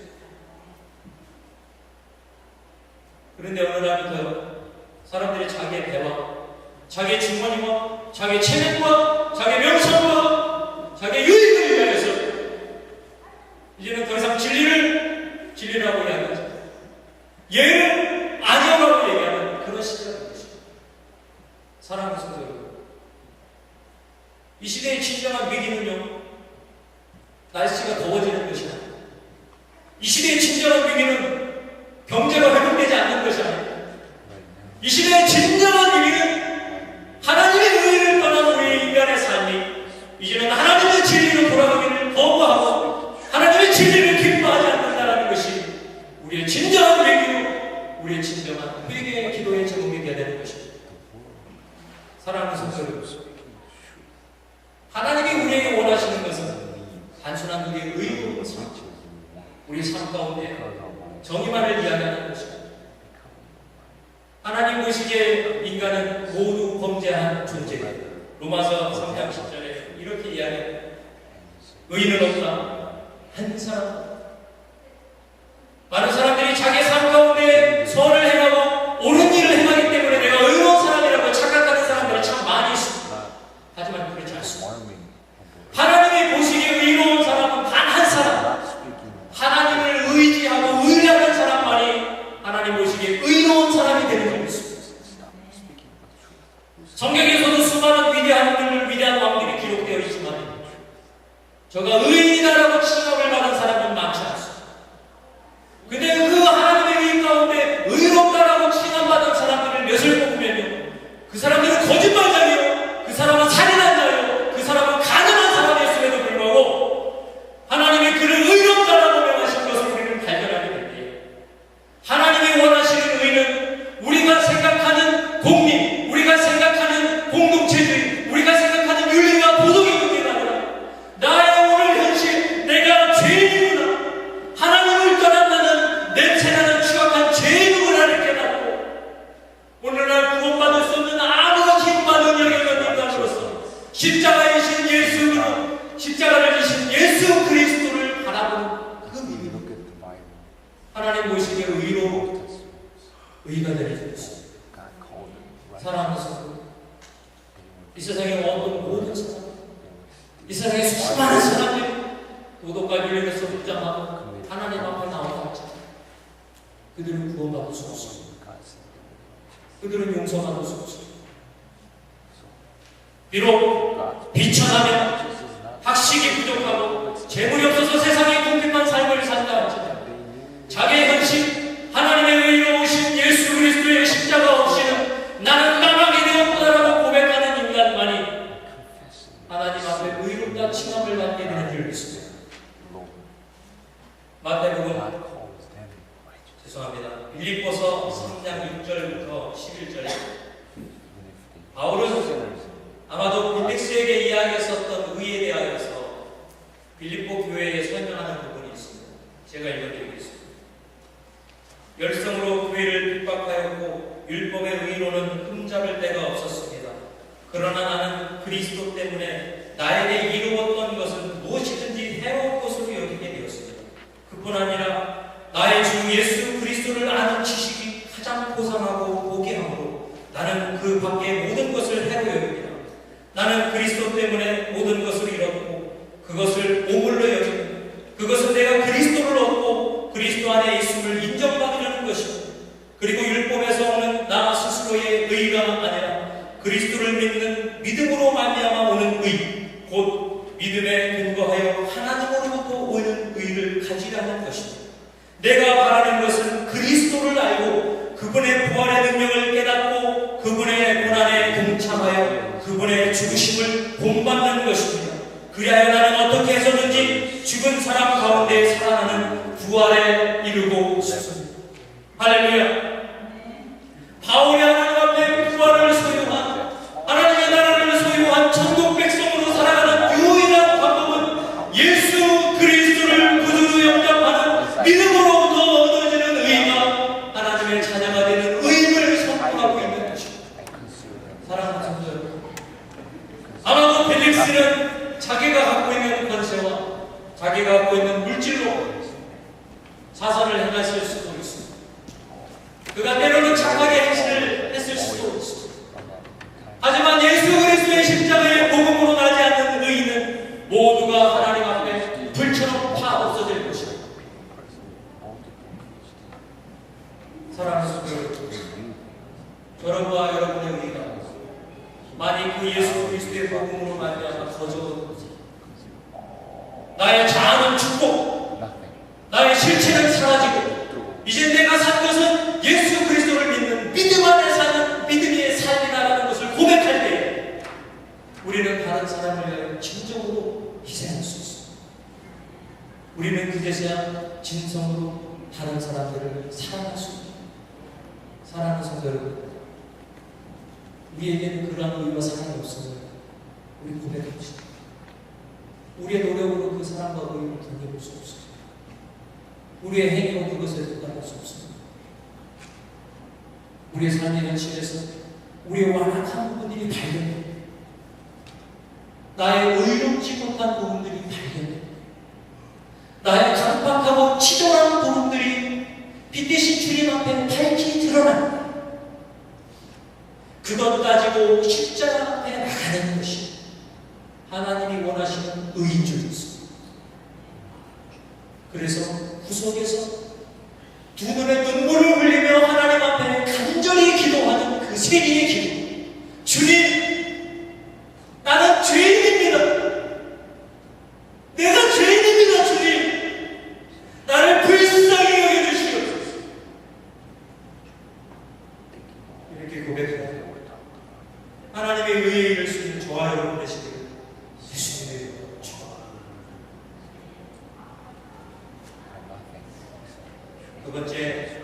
그런데 어느 날부터 사람들이 자기의 배와 자기의 주머니와 자기의 체면과 자기의 명성과 자기의 유익을 위하여서 이제는 더 이상 진리라고 이야기하죠. 예를 아니라고 얘기하는 그런 시대가 된 것입니다. 사랑하는 성도 여러분, 이 시대의 진정한 위기는요, 날씨가 더워지는 것이 아닙니다. 이 시대의 진정한 위기는 경제가 회복되지 않는 것이 아닙니다. 이 시대의 진정한 위기는 하나님의 의를 떠난 우리 인간의 삶이 이제는 하나님의 진리로 돌아가기를 거부하고 하나님의 진리를 기뻐하지 않는다는 것이 우리의 진정한 위기요, 우리의 진정한 회개의 기도의 제목이 되어야 되는 것입니다. 사랑하는 성도 여러분, 나타난 우리의 의로운 삶, 우리 삶 가운데 정의만을 이야기하는 것입니다. 하나님 보시기에 인간은 모두 범죄한 존재다. 로마서 3장 10절에 이렇게 이야기합니다. 의인은 없다. 한 사람. 많은 사람들이 자기 삶 가운데 선을 행하고 옳은 일을 행하기 때문에 내가 의로운 사람이라고 착각하는 사람들이 참 많이 있습니다. 하지만 그렇지 않습니다. 하나님이 보시기에 의로운 사람은 단 한 사람. 하나님을 의지하고 의뢰하는 사람만이 하나님 보시기에 의로운 사람이 되는 줄 믿습니다. 성경에서도 수많은 위대한 왕들이 기록되어 있지만 저가 의인이다라고 칭함을 받은 사람은 많지 않습니다. 근데 그 하나님의 의 가운데 의롭다라고 칭함받은 사람들을 몇을 뽑으면요, 그 사람들은 거짓말자예요. 그 사람은 살인한 자예요. 그 사람은 가늠한 사람이었음에도 불구하고 하나님이 그를 의롭다라고 명하신 것을 우리는 발견하게 됩니다. 하나님이 원하시는 의는 우리가 생각하는 공리, 우리가 생각하는 공동체주의, 우리가 생각하는 윤리와 도덕의 문제가 아니라 나의 오늘 현실, 내가 죄인이구나, 하나님을 떠난 나는 내 채나는 추악한 죄인임을 하나님 깨닫고 오늘날 구원받을 수 없는 아무런 힘과 능력이 없는 인간으로서 십자가이신 예수로, 십자가를 지신 예수 그리스도를 바라보는 그 믿음, 하나님 보시기에 의로 의가 되는 것입니다. 사랑하는 성도, 이 세상에 어떤 모든 사람, 이 세상에 수많은 사람들이 도덕과 윤리에서 부정하고 하나님 앞에 나오지 않잖아요. 그들은 구원받을 수 없습니다. 그들은 용서받을 수 없습니다. 비록 비천하며 학식이 부족하고 재물이 없어서 세상에 궁핍한 삶을 산다 할지라도 자기의 헌신, 하나님의 의로우신 예수 그리스도의 십자가 없이는 나는 망하게 되었구나라고 고백하는 인간만이 하나님 앞에 의롭다 칭함을 받게 되는 줄 믿습니다. 마태복음, 죄송합니다, 빌립보서 3장 6절부터 11절에 바울은 아마도 빌릭스에게 이야기했었던 의에 대하여서 빌립보 교회에 설명하는 부분이 있습니다. 제가 읽어드리겠습니다. 열성으로 교회를 핍박하였고 율법의 의로는 흠잡을 데가 없었습니다. 그러나 나는 그리스도 때문에 나에게 이루었던 것은 무엇이든지 해로운 것으로 여기게 되었습니다. 그뿐 아니라 나의 주 예수 그리스도를 아는 지식이 가장 고상하고 고귀하므로 나는 그 밖의 모든 것을 해로 여깁니다. 나는 그리스도 때문에 모든 것을 잃었고 그것을 오물로 여깁니다. 그것은 내가 그리스도를 얻고 그리스도 안에 있음을 인정받으려는 것입니다. 그리고 율법에서 오는 나 스스로의 의가 아니라 그리스도를 믿는 믿음으로 말미암아 오는 의, 곧 믿음에 근거하여 하나님으로부터 오는 의를 가지라는 것입니다. 내가 바라는 것은 그리스도를 알고 그분의 부활의 능력을 깨닫고 그분의 고난에 동참하여 그분의 죽으심을 본받는 것입니다. 그리하여 나는 어떻게 해서든지 죽은 사람 가운데 살아나는 부활에 이르고 싶습니다. 할렐루야. 바울이 하나님 앞에 부활을 소유한, 하나님의 나라를 소유한 천국 백성으로 살아가는 유일한 방법은 예수 그리스도를 구주로 영접하는 믿음으로부터 얻어지는 의가 하나님의 자녀가 되는 의를 선포하고 있는 것입니다. 사랑하는 성도 여러분, 아마도 벨릭스는 자기가 갖고 있는 권세와 자기가 갖고 있는 물질로 사사를 행하실 수도 있습니다. 그가 때로는 착하게 행실을 했을 수도 있습니다. 하지만 예수 그리스도의 십자가의 복음으로 나지 않는 의인은 모두가 하나님 앞에 불처럼 다 없어질 것입니다. 사랑하는 성도 여러분, 여러분과 여러분의 의가 만약 그 예수 그리스도의 복음으로 말미암아 거저온 것이 나의 자아는 죽고 나의 실체는 사라지고 이제 내가 산 것은 예수 그리스도를 믿는 믿음 안에 사는 믿음의 삶이라는 것을 고백할 때 우리는 다른 사람을 위하여 진정으로 희생할 수 있습니다. 우리는 그제서야 진성으로 다른 사람들을 사랑할 수 있습니다. 사랑하는 성도 여러분, 우리에게는 그러한 의와 사랑이 없어서 우리 고백합시다. 우리의 노력으로 그 사랑과 의를 견뎌볼 수 없습니다. 우리의 행위로 그것에 도달할 수 없습니다. 우리의 삶의 현실에서 우리의 완악한 부분들이 발견됩니다. 나의 의롭지 못한 부분들이 발견됩니다. 나의 강박하고 치졸한 부분들이 빛 대신 주님 앞에 밝히 드러납니다. 그것 가지고 십자가 앞에 나가는 것이 하나님이 원하시는 의인 줄 믿습니다. 그래서 구석에서 두 눈의 눈물을 흘리며 하나님 앞에 간절히 기도하는 그 세리의 기도. 주님, 나는 죄인입니다. 내가 죄인입니다, 주님. 나를 불쌍히 여겨주시옵소서. 이렇게 고백합니다. 하나님의 의에 이를 수 있는 저와 여러분 되시기를 예수님의 이름으로 축원합니다. 두 번째,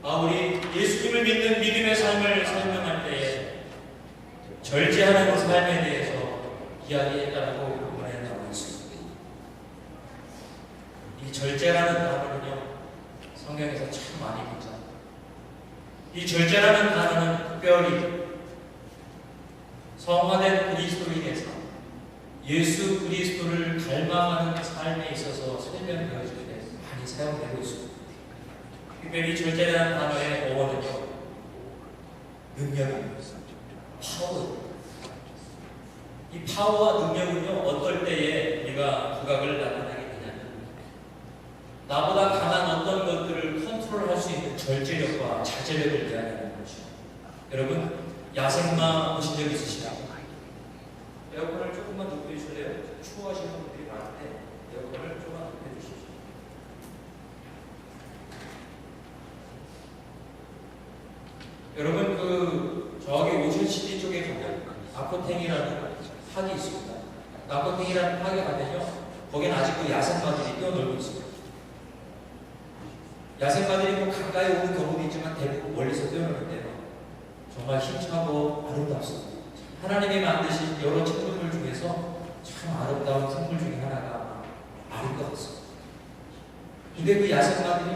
바울이 예수님을 믿는 믿음의 삶을 설명할 때에 절제하는 삶에 대해서 이야기했다고 본문에 나와 있습니다. 이 절제라는 단어는요, 성경에서 참 많이 보잖아요. 이 절제라는 단어는 특별히 성화된 그리스도인에서 예수 그리스도를 닮아가는 삶에 있어서 설명되어질 때 많이 사용되고 있습니다. 특별히 절제라는 단어의 어원은요, 능력입니다. 파워. 이 파워와 능력은요, 어떨 때에 우리가 부각을 나타나게 되냐면, 나보다 강한 어떤 것들을 컨트롤할 수 있는 절제력과 자제력을 이야기하는 것이죠. 여러분, 야생마 보신 적 있으시나요? 에어컨을 조금만 높여주실래요? 추워하시는 분들이 많은데 에어컨을 조금만 높여주십시오. 여러분, 저기 오션시티 쪽에 가면 나코탱이라는 학이 있습니다. 나코탱이라는 학에 가면요, 거기는 아직도 야생마들이 뛰어놀고 있습니다. 야생마들이 뭐 가까이 오는 경우도 있지만 대부분 멀리서 뛰어노는데요, 정말 힘차고 아름답습니다. 하나님이 만드신 여러 생물들 중에서 참 아름다운 생물 중에 하나가 말인 것 같습니다. 근데 그 야생마들이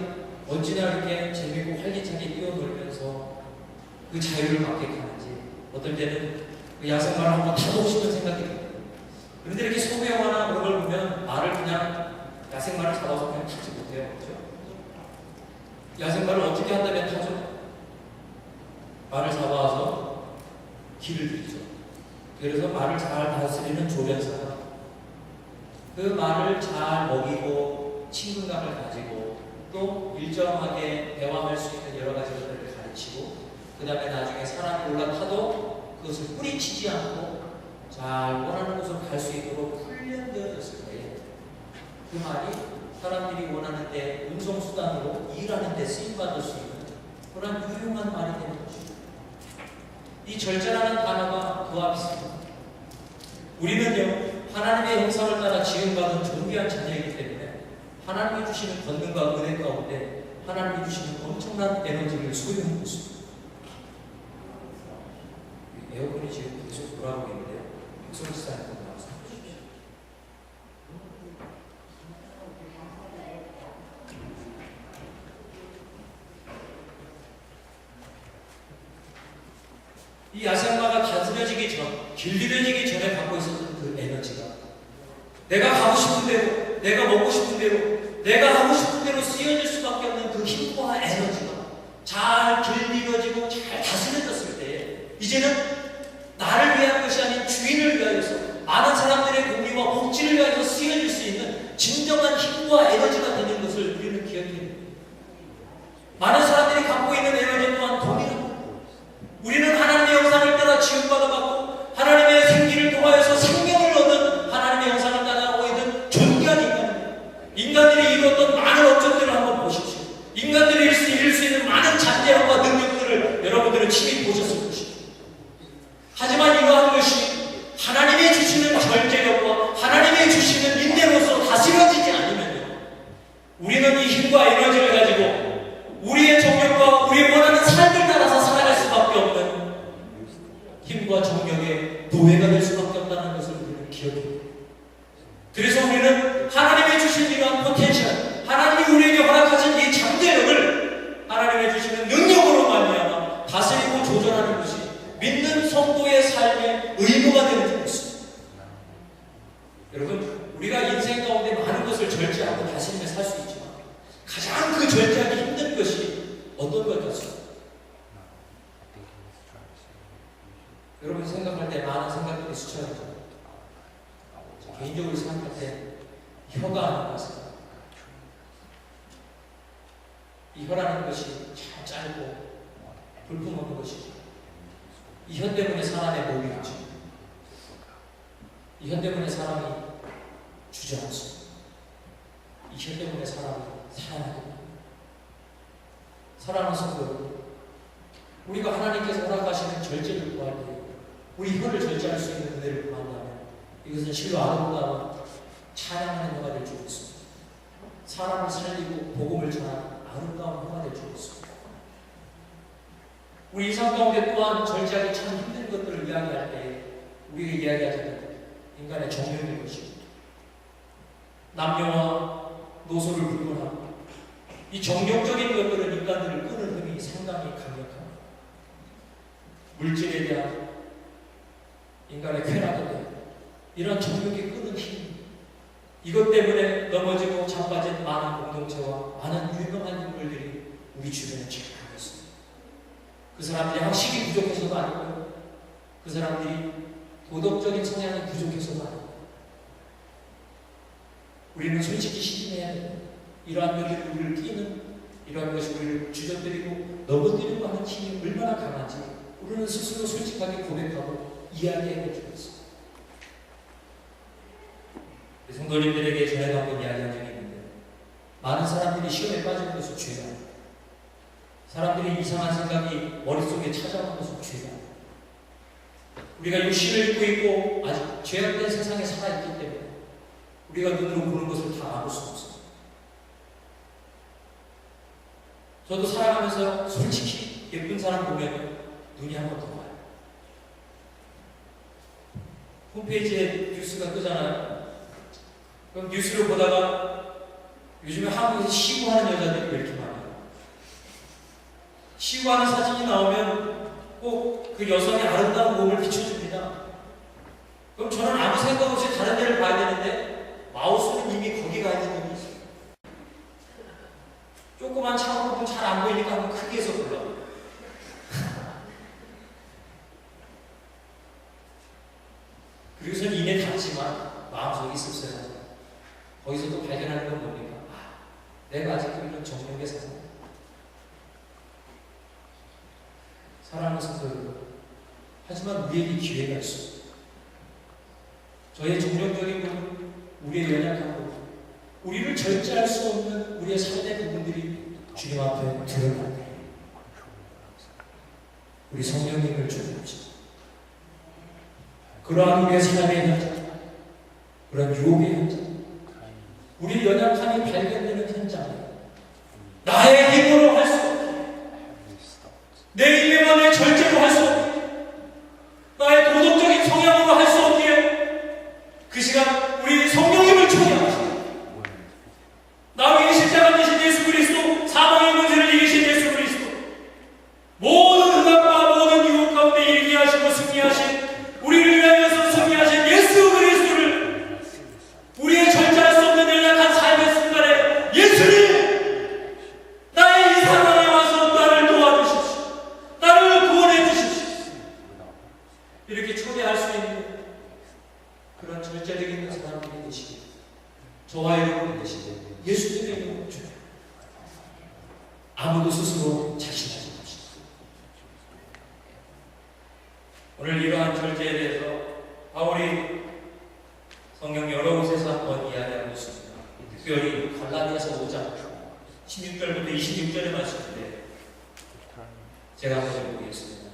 언제나 이렇게 재미있고 활기차게 뛰어놀면서 그 자유를 만끽하는지, 어떨 때는 그 야생마를 한번 타보고 싶은 생각이 듭니다. 그런데 이렇게 소구 영화나 그런 걸 보면 말을 그냥, 야생마를 잡아서 그냥 타지 못해요. 그렇죠? 야생마를 어떻게 한다면 타죠? 말을 잡아와서 길을 들이죠. 그래서 말을 잘 다스리는 조련사가 그 말을 잘 먹이고 친근감을 가지고 또 일정하게 대화할 수 있는 여러 가지 것들을 가르치고, 그 다음에 나중에 사람이 올라타도 그것을 뿌리치지 않고 잘 원하는 곳으로 갈 수 있도록 훈련되어졌을 때에 그 말이 사람들이 원하는 데 운송수단으로 일하는 데 쓰임받을 수 있는 그런 유용한 말이 되는 것입니다. 이 절제라는 단어가 그와 비슷합니다. 우리는요, 하나님의 형상을 따라 지음받은 존귀한 자녀이기 때문에 하나님이 주시는 권능과 은혜 가운데 하나님이 주시는 엄청난 에너지를 소유하고 있습니다. 에어컨이 지금 계속 돌아가고 있는데요. 박성호 지사님 나와서 해주십시오. 이 야생마가 다스려지기 전, 길들여지기 전에 갖고 있었던 그 에너지가, 내가 가고 싶은 대로, 내가 먹고 싶은 대로, 내가 하고 싶은 대로 쓰여질 수밖에 없는 그 힘과 에너지가 잘 길들여지고 잘 다스려졌을 때에 이제는 나를 위한 것이 아닌 주인을 위하여서 많은 사람들의 공리와 복지를 위하여서 쓰여질 수 있는 진정한 힘과 에너지가 되는 것을 우리는 기억해야 됩니다. 많은 사람들이 갖고 있는 에너지 또한 돈이랍니다. 우리는 하나님의 형상을 따라 지음받아봤고 하나님의 생기를 통하여서 생명을 얻은 하나님의 형상을 따라 있는 존귀한 인간입니다. 인간들이 이루었던 많은 업적들을 한번 보십시오. 인간들이 이룰 수 있는 많은 잔재력과 능력들을 여러분들은 친히 보셨을 것입니다. 하지만 이러한 것이 하나님이 주시는 절제력과 하나님이 주시는 인내로서 다스려지지 그래서 우리는 하나님의 주신 이러한 포텐셜, 하나님이 우리에게 허락하신 이 잠재력을 하나님의 주시는 능력으로 말미암아 다스리고 조절하는 것이 믿는 성도의 삶의 의무가 되는 줄 믿습니다. 여러분, 우리가 인생 가운데 많은 것을 절제하고 다스리며 살 수 있지만 가장 그 절제하기 힘든 것이 어떤 것 같습니까? 여러분 생각할 때 많은 생각들이 스쳐가죠. 개인적으로 생각할 때 혀가 아닌 것은 이 혀라는 것이 참 짧고 볼품없는 것이죠. 이 혀 때문에 사람의 목이 있죠. 이 혀 때문에 사람이 주저앉습니다. 이 혀 때문에 사람이 살아나게 됩니다. 사랑하는 성도, 우리가 하나님께서 허락하시는 절제를 구할 때 우리 혀를 절제할 수 있는 은혜를 구한다면 이것은 실로 아름다운 찬양하는 혀가 될 줄 믿습니다. 사람을 살리고 복음을 전하는 아름다운 혀가 될 줄 믿습니다. 우리 일상 가운데 또한 절제하기 참 힘든 것들을 이야기할 때 우리가 이야기하자면 인간의 정욕인 것입니다. 남녀와 노소를 불문하고 이 정욕적인 것들은 인간들을 끄는 힘이 상당히 강력합니다. 물질에 대한 인간의 쾌락에 이런 정욕이 끄는 힘, 이것 때문에 넘어지고 자빠진 많은 공동체와 많은 유명한 인물들이 우리 주변에 체크하고 있습니다. 그 사람들이 학식이 부족해서도 아니고요, 그 사람들이 도덕적인 성향이 부족해서도 아니고, 우리는 솔직히 시인해야 돼요. 이러한 것들이 우리를 끼는, 이러한 것이 우리를 주저뜨리고 넘어뜨리고 하는 힘이 얼마나 강한지 우리는 스스로 솔직하게 고백하고 이야기해야 될 줄 있습니다. 성도님들에게 전에 한번 이야기한 적이 있는데, 많은 사람들이 시험에 빠지는 것은 죄다. 사람들이 이상한 생각이 머릿속에 찾아오는 것은 죄다. 우리가 육신을 입고 있고 아직 죄악된 세상에 살아있기 때문에 우리가 눈으로 보는 것을 다 막을 수 없습니다. 저도 살아가면서 솔직히 예쁜 사람 보면 눈이 한 번 더 가요. 홈페이지에 뉴스가 뜨잖아요. 그럼 뉴스를 보다가 요즘에 한국에서 시구하는 여자들이 왜 이렇게 많아요? 시구하는 사진이 나오면 꼭 그 여성의 아름다운 몸을 비춰줍니다. 그럼 저는 아무 생각 없이 다른 데를 봐야 되는데 마우스는 이미 거기 가 있는 놈이 있어요. 조그만 창으로 보면 잘 안 보이니까 한번 크게 해서 골라. 그리고선 입에 닿지만 마음속이 씁쓸하죠. 거기서 또 발견하는 건 뭡니까? 내가 아직도 이런 정욕의 세상. 사랑하는 성도 여러분, 하지만 우리에게 기회가 있습니다. 저의 정욕적인 부분, 우리의 연약한 부분, 우리를 절제할 수 없는 우리의 삶의 부분들이 주님 앞에 드러날 때 우리 성령님을 주옵시다. 그러한 우리의 삶의 현장, 그런 유혹의 현장, 우리 연약함이 발견되는 현장에 나의 힘으로 할 수 없게, 내 입의 맘에 절제로 할 수 없게, 나의 도덕적인 성향으로 할 수 없게 그 시간 우리 성령님을 초대합시다. 나 위에 십자가 되신 예수 그리스도, 사망의 문제를 이기신 예수 그리스도, 모든 흑암과 모든 유혹 가운데 이기게 하시고 승리하신, 우리를 위하여서 승리하신 예수 그리스도를 우리의 절제할 수 없는 연약한 삶의 순간에 예수님, 나의 이 상황에 와서 나를 도와주십시오. 나를 구원해 주십시오. 이렇게 초대할 수 있는 그런 절제력 있는 사람들이 되시길 저와 여러분이 되시길 예수님의 이름으로 축원합니다. 아무도 스스로 자신하지 맙시다. 오늘 이러한 절제에 대해서 바울이 성경 여러 곳에서 한번 이야기하고 있습니다. 특별히 갈라디아서 5장 16절부터 26절의 말씀인데 제가 한번 읽어보겠습니다.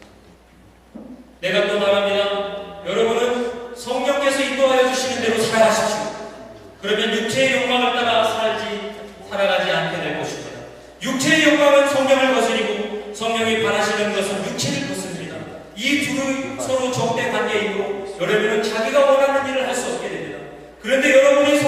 내가 또 말합니다. 여러분은 성령께서 인도하여 주시는 대로 살아가십시오. 그러면 육체의 욕망을 따라 살아가지 않게 될 것입니다. 육체의 욕망은 성령을 거스리고 성령이 바라시는 것은 육체를 거스릅니다. 이 둘은 서로 적대 관계이므로 여러분은 자기가 원하는 일을 할 수 없게 됩니다. 그런데 여러분이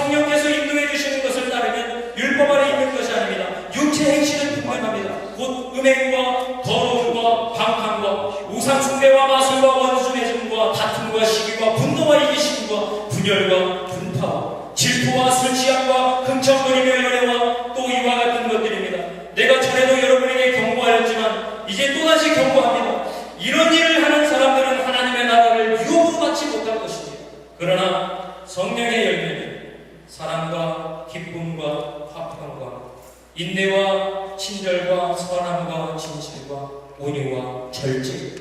풍파와 질투와 술 취함과 흥청거리며 연애와 또 이와 같은 것들입니다. 내가 전에도 여러분에게 경고하였지만 이제 또다시 경고합니다. 이런 일을 하는 사람들은 하나님의 나라를 유업으로 받지 못할 것입니다. 그러나 성령의 열매는 사랑과 기쁨과 화평과 인내와 친절과 선함과 진실과 온유와 절제,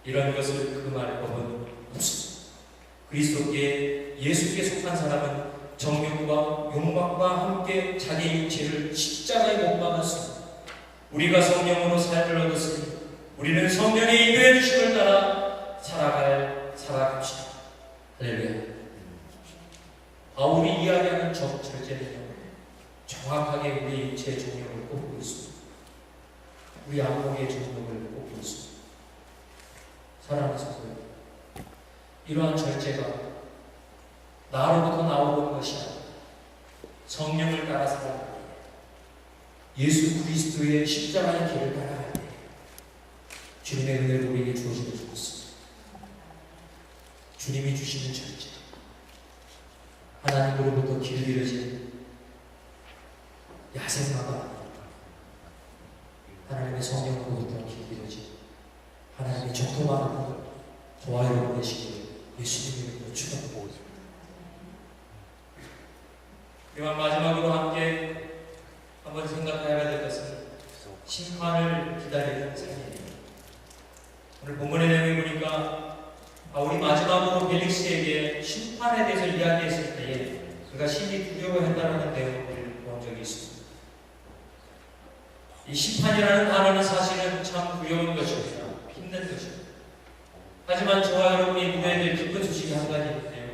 이런 것을 금할 법은 없습니다. 그리스도께 예수께 속한 사람은 정욕과 욕망과 함께 자기 육체를 십자가에 못 박았습니다. 우리가 성령으로 삶을 얻었으니 우리는 성령의 인도해 주심을 따라 살아갑시다. 할렐루야. 바울이 이야기하는 절제는요, 정확하게 우리 육체의 정욕을 꼽고 있습니다. 우리 안목의 정욕을 꼽고 있습니다. 사랑하는 성도, 이러한 절제가 나로부터 나오는 것이 아니라 성령을 따라 살아가는 예수 그리스도의 십자가의 길을 따라갈 때 주님의 은혜로 우리에게 주어지게 되었습니다. 주님이 주시는 절제, 하나님으로부터 길들여진 야생마가 아닙니다. 하나님의 성령으로부터 길들여진 하나님의 정통한 분을 저와 여러분 되시기를 예수님의 이름으로 축원합니다. 이만 마지막으로 함께 한번 생각해야 될 것은 심판을 기다리는 삶입니다. 오늘 본문의 내용을 보니까 바울이 마지막으로 벨릭스에게 심판에 대해서 이야기했을 때에 그가 심히 두려워했다는 내용을 본 적이 있습니다. 이 심판이라는 단어는 사실은 참 두려운 것입니다. 힘든 것입니다. 하지만 저와 여러분이 누려야 될 기쁜 소식이 한 가지 있는데요.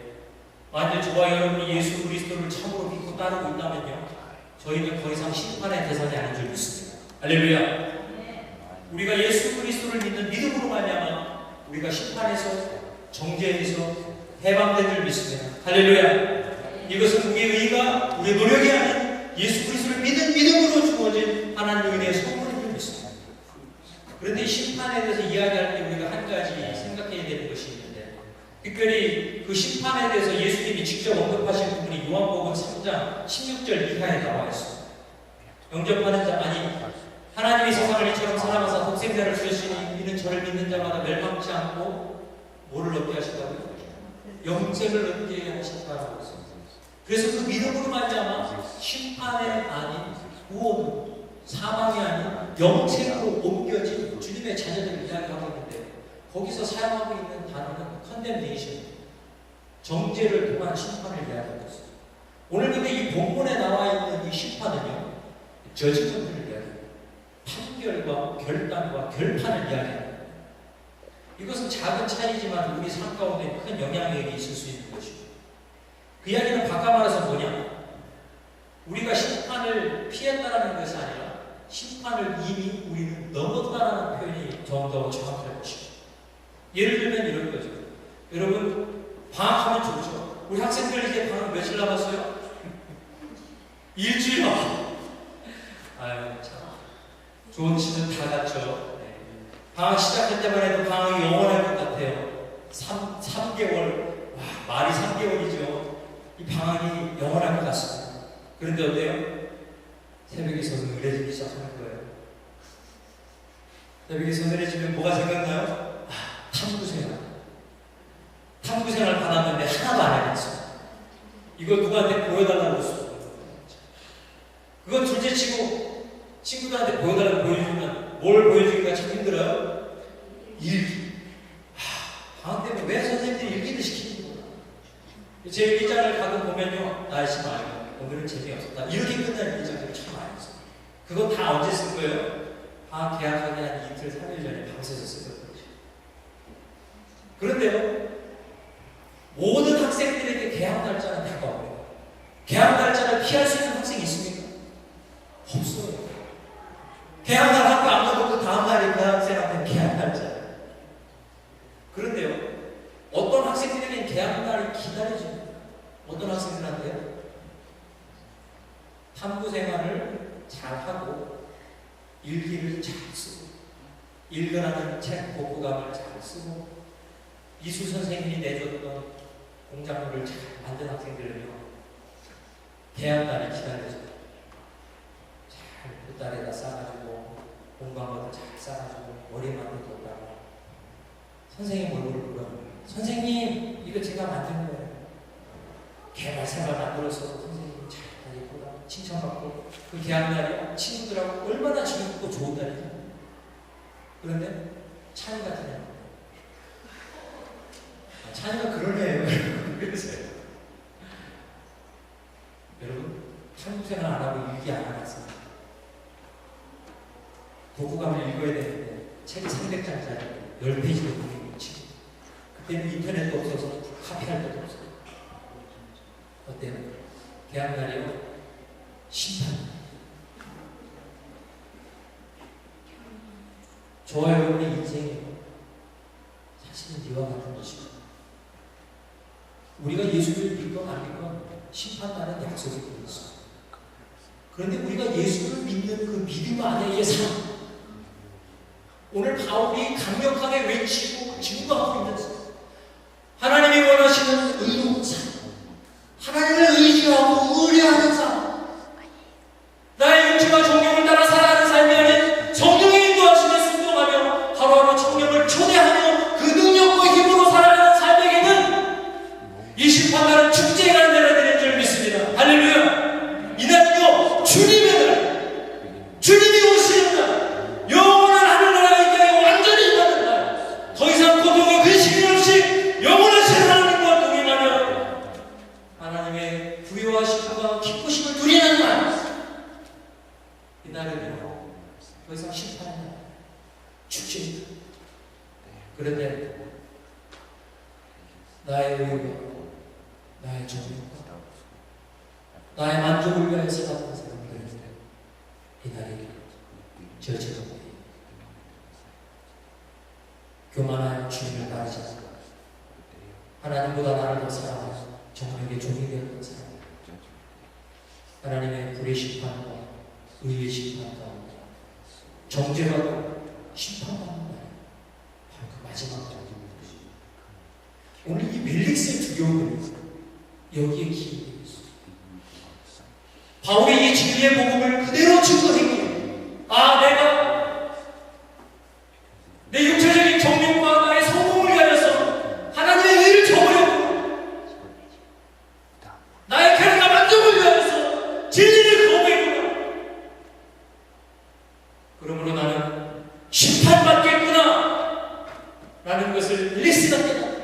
만일 저와 여러분이 예수 그리스도를 참으로 믿고 따르고 있다면요, 저희는 더 이상 심판의 대상이 아닌 줄 믿습니다. 할렐루야. 우리가 예수 그리스도를 믿는 믿음으로 말미암아 우리가 심판에서, 정죄에서 해방된 줄 믿습니다. 할렐루야. 이것은 우리의 의가, 우리의 노력이 아닌 예수 그리스도를 믿은 믿음으로 주어진 하나님의 은혜의 선물인 줄 믿습니다. 그런데 이 심판에 대해서 이야기할 때 우리가 한 가지 생각해야 되는 것이 있는데, 특별히 그 심판에 대해서 예수님이 직접 언급하신 부분이 요한복음 3장 16절 이하에 나와 있습니다. 영접하는 자, 아니 하나님이 세상을 이처럼 사랑하사 독생자를 주셨으니 이는 저를 믿는 자마다 멸망치 않고 뭐를 얻게 하신다고요? 영생을 얻게 하셨다고 했습니다. 그래서 그 믿음으로 말미암아 심판이 아닌 구원, 사망이 아닌 영생으로 옮겨진 주님의 자녀들을 이야기하고 있는데, 거기서 사용하고 있는 단어는 condemnation, 정죄를 통한 심판을 이야기하고 있습니다. 오늘 근데 이 본문에 나와 있는 이 심판은요, 저지먼트를 이야기합니다. 판결과 결단과 결판을 이야기합니다. 이것은 작은 차이지만 우리 삶 가운데 큰 영향력이 있을 수 있는 것입니다. 그 이야기는 바꿔 말해서 뭐냐? 우리가 심판을 피했다는 것이 아니라 심판을 이미 우리는 넘었다는 표현이 좀 더 정확할 것입니다. 예를 들면 이런 거죠. 여러분, 방학하면 좋죠. 우리 학생들 이제 방학 며칠 남았어요? 일주일 남았어요. 아유, 참. 좋은 시즌 다 갔죠. 네. 방학 시작할 때만 해도 방학이 영원할 것 같아요. 3개월, 와, 말이 3개월이죠. 이 방학이 영원할 것 같습니다. 그런데 어때요? 새벽에 서늘해지기 시작하는 거예요. 새벽에 서늘해지면 뭐가 생각나요? 탐구생활. 탐구생활 받았는데 하나도 안 해봤어요. 이거 누구한테 보여달라고 했어요. 그건 둘째치고 친구들한테 보여달라고 보여주면 뭘 보여주기가 참 힘들어요? 일기. 방학 때문에 왜 선생님들이 일기를 시키는 거야? 제 일기장을 가끔 보면요, 날씨 말고 오늘은 재미없었다, 이렇게 끝나는 일기장들이 참 많이 있어요. 그거 다 언제 쓴 거예요? 방학 개학하기 한 이틀, 3일 전에 밤새서 쓰던 거죠. 그런데요, 모든 학생들에게 개학 날짜는 다가옵니다. 개학 날짜를 피할 수 있는 학생이 있습니까? 없어요. 개학날 학교 안 가도 그 다음날이 그 학생한테는 개학 날짜예요. 그런데요, 어떤 학생들에게는 개학날이 기다려집니다. 어떤 학생들한테요? 탐구 생활을 잘하고 일기를 잘 쓰고 읽으라는 책 복구감을 잘 쓰고 이수 선생님이 내줬던 공작물을 잘 만든 학생들은요, 개학날이 기다려져요. 잘 보따리에다 싸가지고 공부한 것도 잘 싸가지고 머리 만들고 오다가 선생님 얼굴을 보러 선생님 이거 제가 만든 거예요. 개발사가 만들어서 선생님이 잘 다니고 칭찬받고 그 개학날이 친구들하고 얼마나 즐겁고 좋은 날이죠. 그런데 찬이가 그냥 찬이가 그러네요. 그러세요. 여러분 한국생활 안 하고 일기 안 해놨습니다. 독후감을 읽어야 되는데 책이 300장짜리 10페이지로 보내고 있지. 그때는 인터넷도 없어서 카피할 것도 없어요. 어때요? 개학날이요? 심판. 저와 여러분의 인생이요. 사실은 이와 같은 것이고 우리가 예수를 믿건 안 믿건 심판날은 약속이 되어 있어요. 그런데 우리가 예수를 믿는 그 믿음 안에의 삶, 오늘 바울이 강력하게 외치고 증거하고 있는 삶, 하나님이 원하시는 의로운 삶, 하나님을 의지하고 의뢰하는 삶, 나의 육체와 정령을 따라 살아가는 삶이 아닌 성령의 인도하심에 순종하며 하루하루 성령을 초대하며 그 능력과 힘으로 살아가는 삶에게는 이 심판날은 축제가 내려드리는 줄 믿습니다. 할렐루야! 이날은요 주님의 날, 주님이 오시는 날, 영원한 하늘나라의 인자에 완전히 임하는 날, 더 이상 고통과 근심이 없이 영원하신 하나님과 동행하며 하나님의 부요하심과 기쁘심을 누리는 날, 이날은요 더 이상 심판의 날, 축제입니다. 그런데 나의 의욕과 나의 정욕과 나의 만족을 위하여 살아가는 사람들은 이날이 저지르고 교만한 주님을 따르지 않고 하나님보다 나를 더 사랑하여 정령의 종이 되었던 사람, 하나님의 불의 심판과 의의 심판 가운데 정죄받고 심판받는 날, 바로 그 마지막 날입니다. 오늘 이 멜릭스의 두려움은 여기에 기인되어 있습니다. 바울이 이 진리의 복음을 그대로 증거했기에 내가 내 육체적인 정욕과 나의 성공을 위하여서 하나님의 의를 저버렸구나, 나의 쾌락과 만족을 위하여서 진리를 거부했구나, 그러므로 나는 심판받겠구나 라는 것을 멜릭스가 깨닫고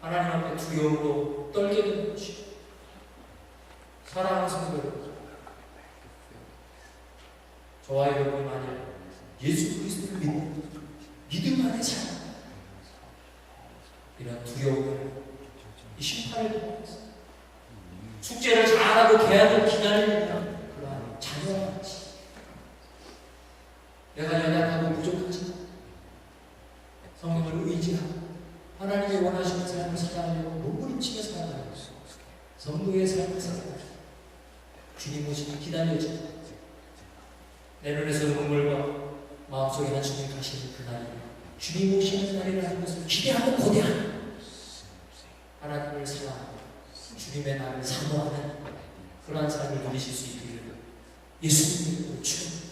하나님 앞에 두려움으로 떨게 되는 것이죠. 사랑하는 성도 여러분, 저와 여러분이 만일 예수 그리스도를 믿는 믿음 안에 살아 이런 두려움을, 이 심판을 통해서 숙제를 잘하고 계약을 기다리는 그러한 자녀와 같이 내가 연약하고 부족하지만 성령을 의지하고 하나님이 원하시는 삶을 살아가려고 몸부림치며 살아가는 성도의 삶을 살아가는 주님 오시기 기다려집니다. 내 눈에서 눈물과 마음속에 한숨이 가시는 그날이 주님 오시는 날이라는 것을 기대하고 고대하는 하나님을 사랑하고 주님의 날을 사모하는 그러한 삶을 누리실 수 있기를 예수님을 축원합니다.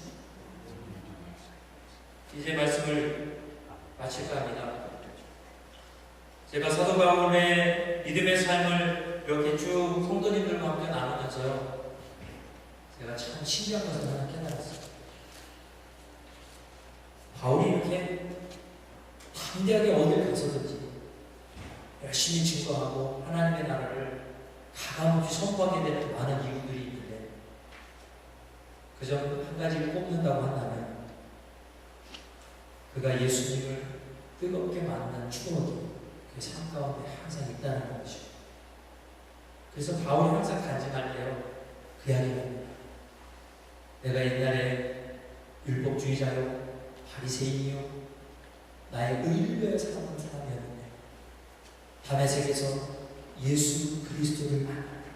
이제 말씀을 마칠까 합니다. 제가 사도 바울의 믿음의 삶을 이렇게 쭉 성도님들과 함께 나누면서요, 제가 참 신기한 것을 하나 깨달았어요. 바울이 이렇게 담대하게 어딜 가서든지 열심히 증거하고 하나님의 나라를 가감없이 선포하게 되는 많은 이유들이 있는데, 그저 한 가지를 꼽는다고 한다면 그가 예수님을 뜨겁게 만난 추억이 그 삶 가운데 항상 있다는 것이죠. 그래서 바울이 항상 간증할 때요, 그 이야기입니다. 내가 옛날에 율법주의자요, 바리새인이요, 나의 의를 위하여 살아가는 사람이었는데 다메섹에서 예수 그리스도를 만났다.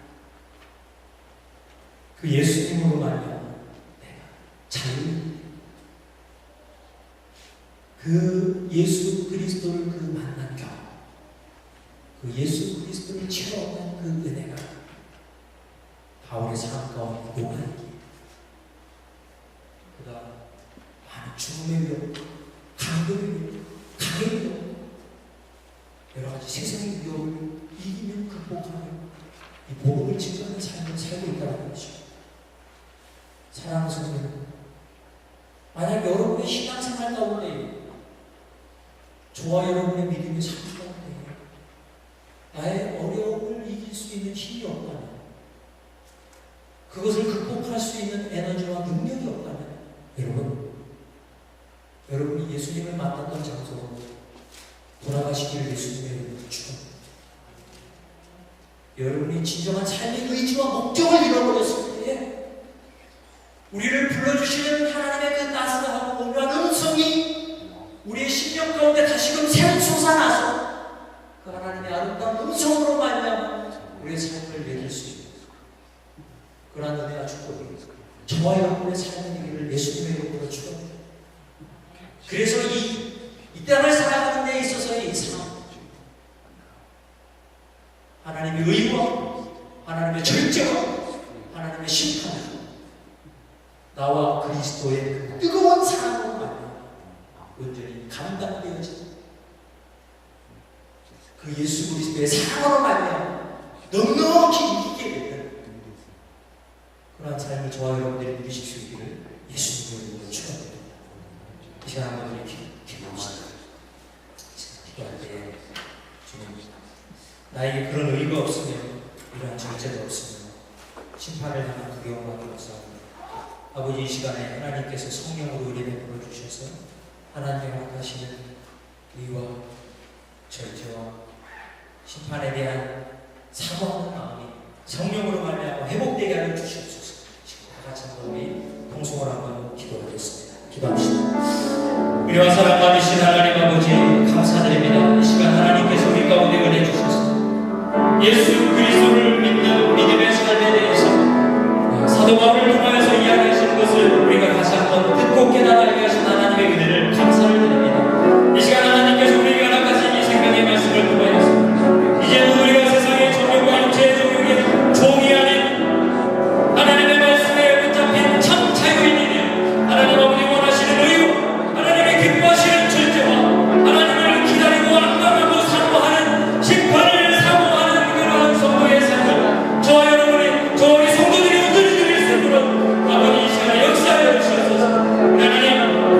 그 예수님으로 말미암아 내가 자유를, 그 예수 그리스도를 그 만난 경험, 그 예수 그리스도 그리스도를 체험한 그 은혜가 바울의 삶 가운데 녹아있기에 그가 많은 죽음의 위험, 강도의 위험, 강의 위험, 여러 가지 세상의 위험을 이기며 극복하며 이 복음을 증거하는 삶을 살고 있다는 것이죠. 사랑하는 성도들, 만약 여러분의 신앙생활 가운데 저와 여러분의 믿음의 삶 가운데 나의 어려움을 이길 수 있는 힘이 없다면, 그것을 극복할 수 있는 에너지와 능력이 없다면, 여러분이 예수님을 만났던 장소로 돌아가시기를 예수님의 축원합니다. 여러분이 진정한 삶의 의지와 목적을 잃어버렸을 때에 우리를 불러주시는 하나님의 그 따스하고 온유한 음성이 우리의 심령 가운데 다시금 새로 솟아나서 그 하나님의 아름다운 음성으로 말미암아 우리의 삶을 매길 수 있는 그러한 은혜와 축복이 저와 여러분의 삶의 얘기를 예수님의 이름으로 축원합니다. 그래서 이 땅을 살아가는 데 있어서의 이 삶, 하나님의 의와 하나님의 절제와 하나님의 심판, 나와 그리스도의 그 뜨거운 사랑으로 말미암아 온전히 감당되어진 그 예수 그리스도의 사랑으로 말미암아 넉넉히 이기게 되는 그러한 삶을 저와 여러분들이 누리실 수 있기를 예수님의 이름으로 축원합니다. 이 시간 한번 기도합시다. 기도할 때 주님, 나에게 그런 의가 없으며 이러한 절제가 없으며 심판을 당한 두려움밖에 없사옵니다. 아버지, 이 시간에 하나님께서 성령으로 우리 베풀어 주셔서 하나님의 허락하시는 의와 절제와 심판에 대한 사과하는 마음이 성령으로 말미암아 회복되게 하여 주시옵소서. 지금 다 같이 한번 우리 동성으로 한번 기도하겠습니다. 기도합시다. 우리와 사랑 많으신 하나님 아버지, 감사드립니다. 이 시간 하나님께서 우리 가운데 은혜 주셔서 예수 그리스도를 믿는 믿음의 삶에 대해서 사도 바울을 통하여서 이야기하시는 것을 우리가 다시 한번 듣고 깨달아야 하신 하나님의 은혜를 감사를 드립니다. 이 시간 하나님께서 우리에게 허락하신 이 생명의 말씀을 통하여서 이제는 우리가 세상의 종교와 육체의 종교의 종이 아닌 하나님의 말씀에 붙잡힌 참 자유인이며 하나님 아버지 원하시는 의유, 하나님의 기뻐하시는 절제와 하나님을 기다리고 안망하고 사모하는 심판을 사모하는 그러한 성도의 삶을 저와 여러분이, 저와 우리 성도들이 얻을 수 있도록 아버지 이 시간에 역사하여 주시옵소서. 하나님,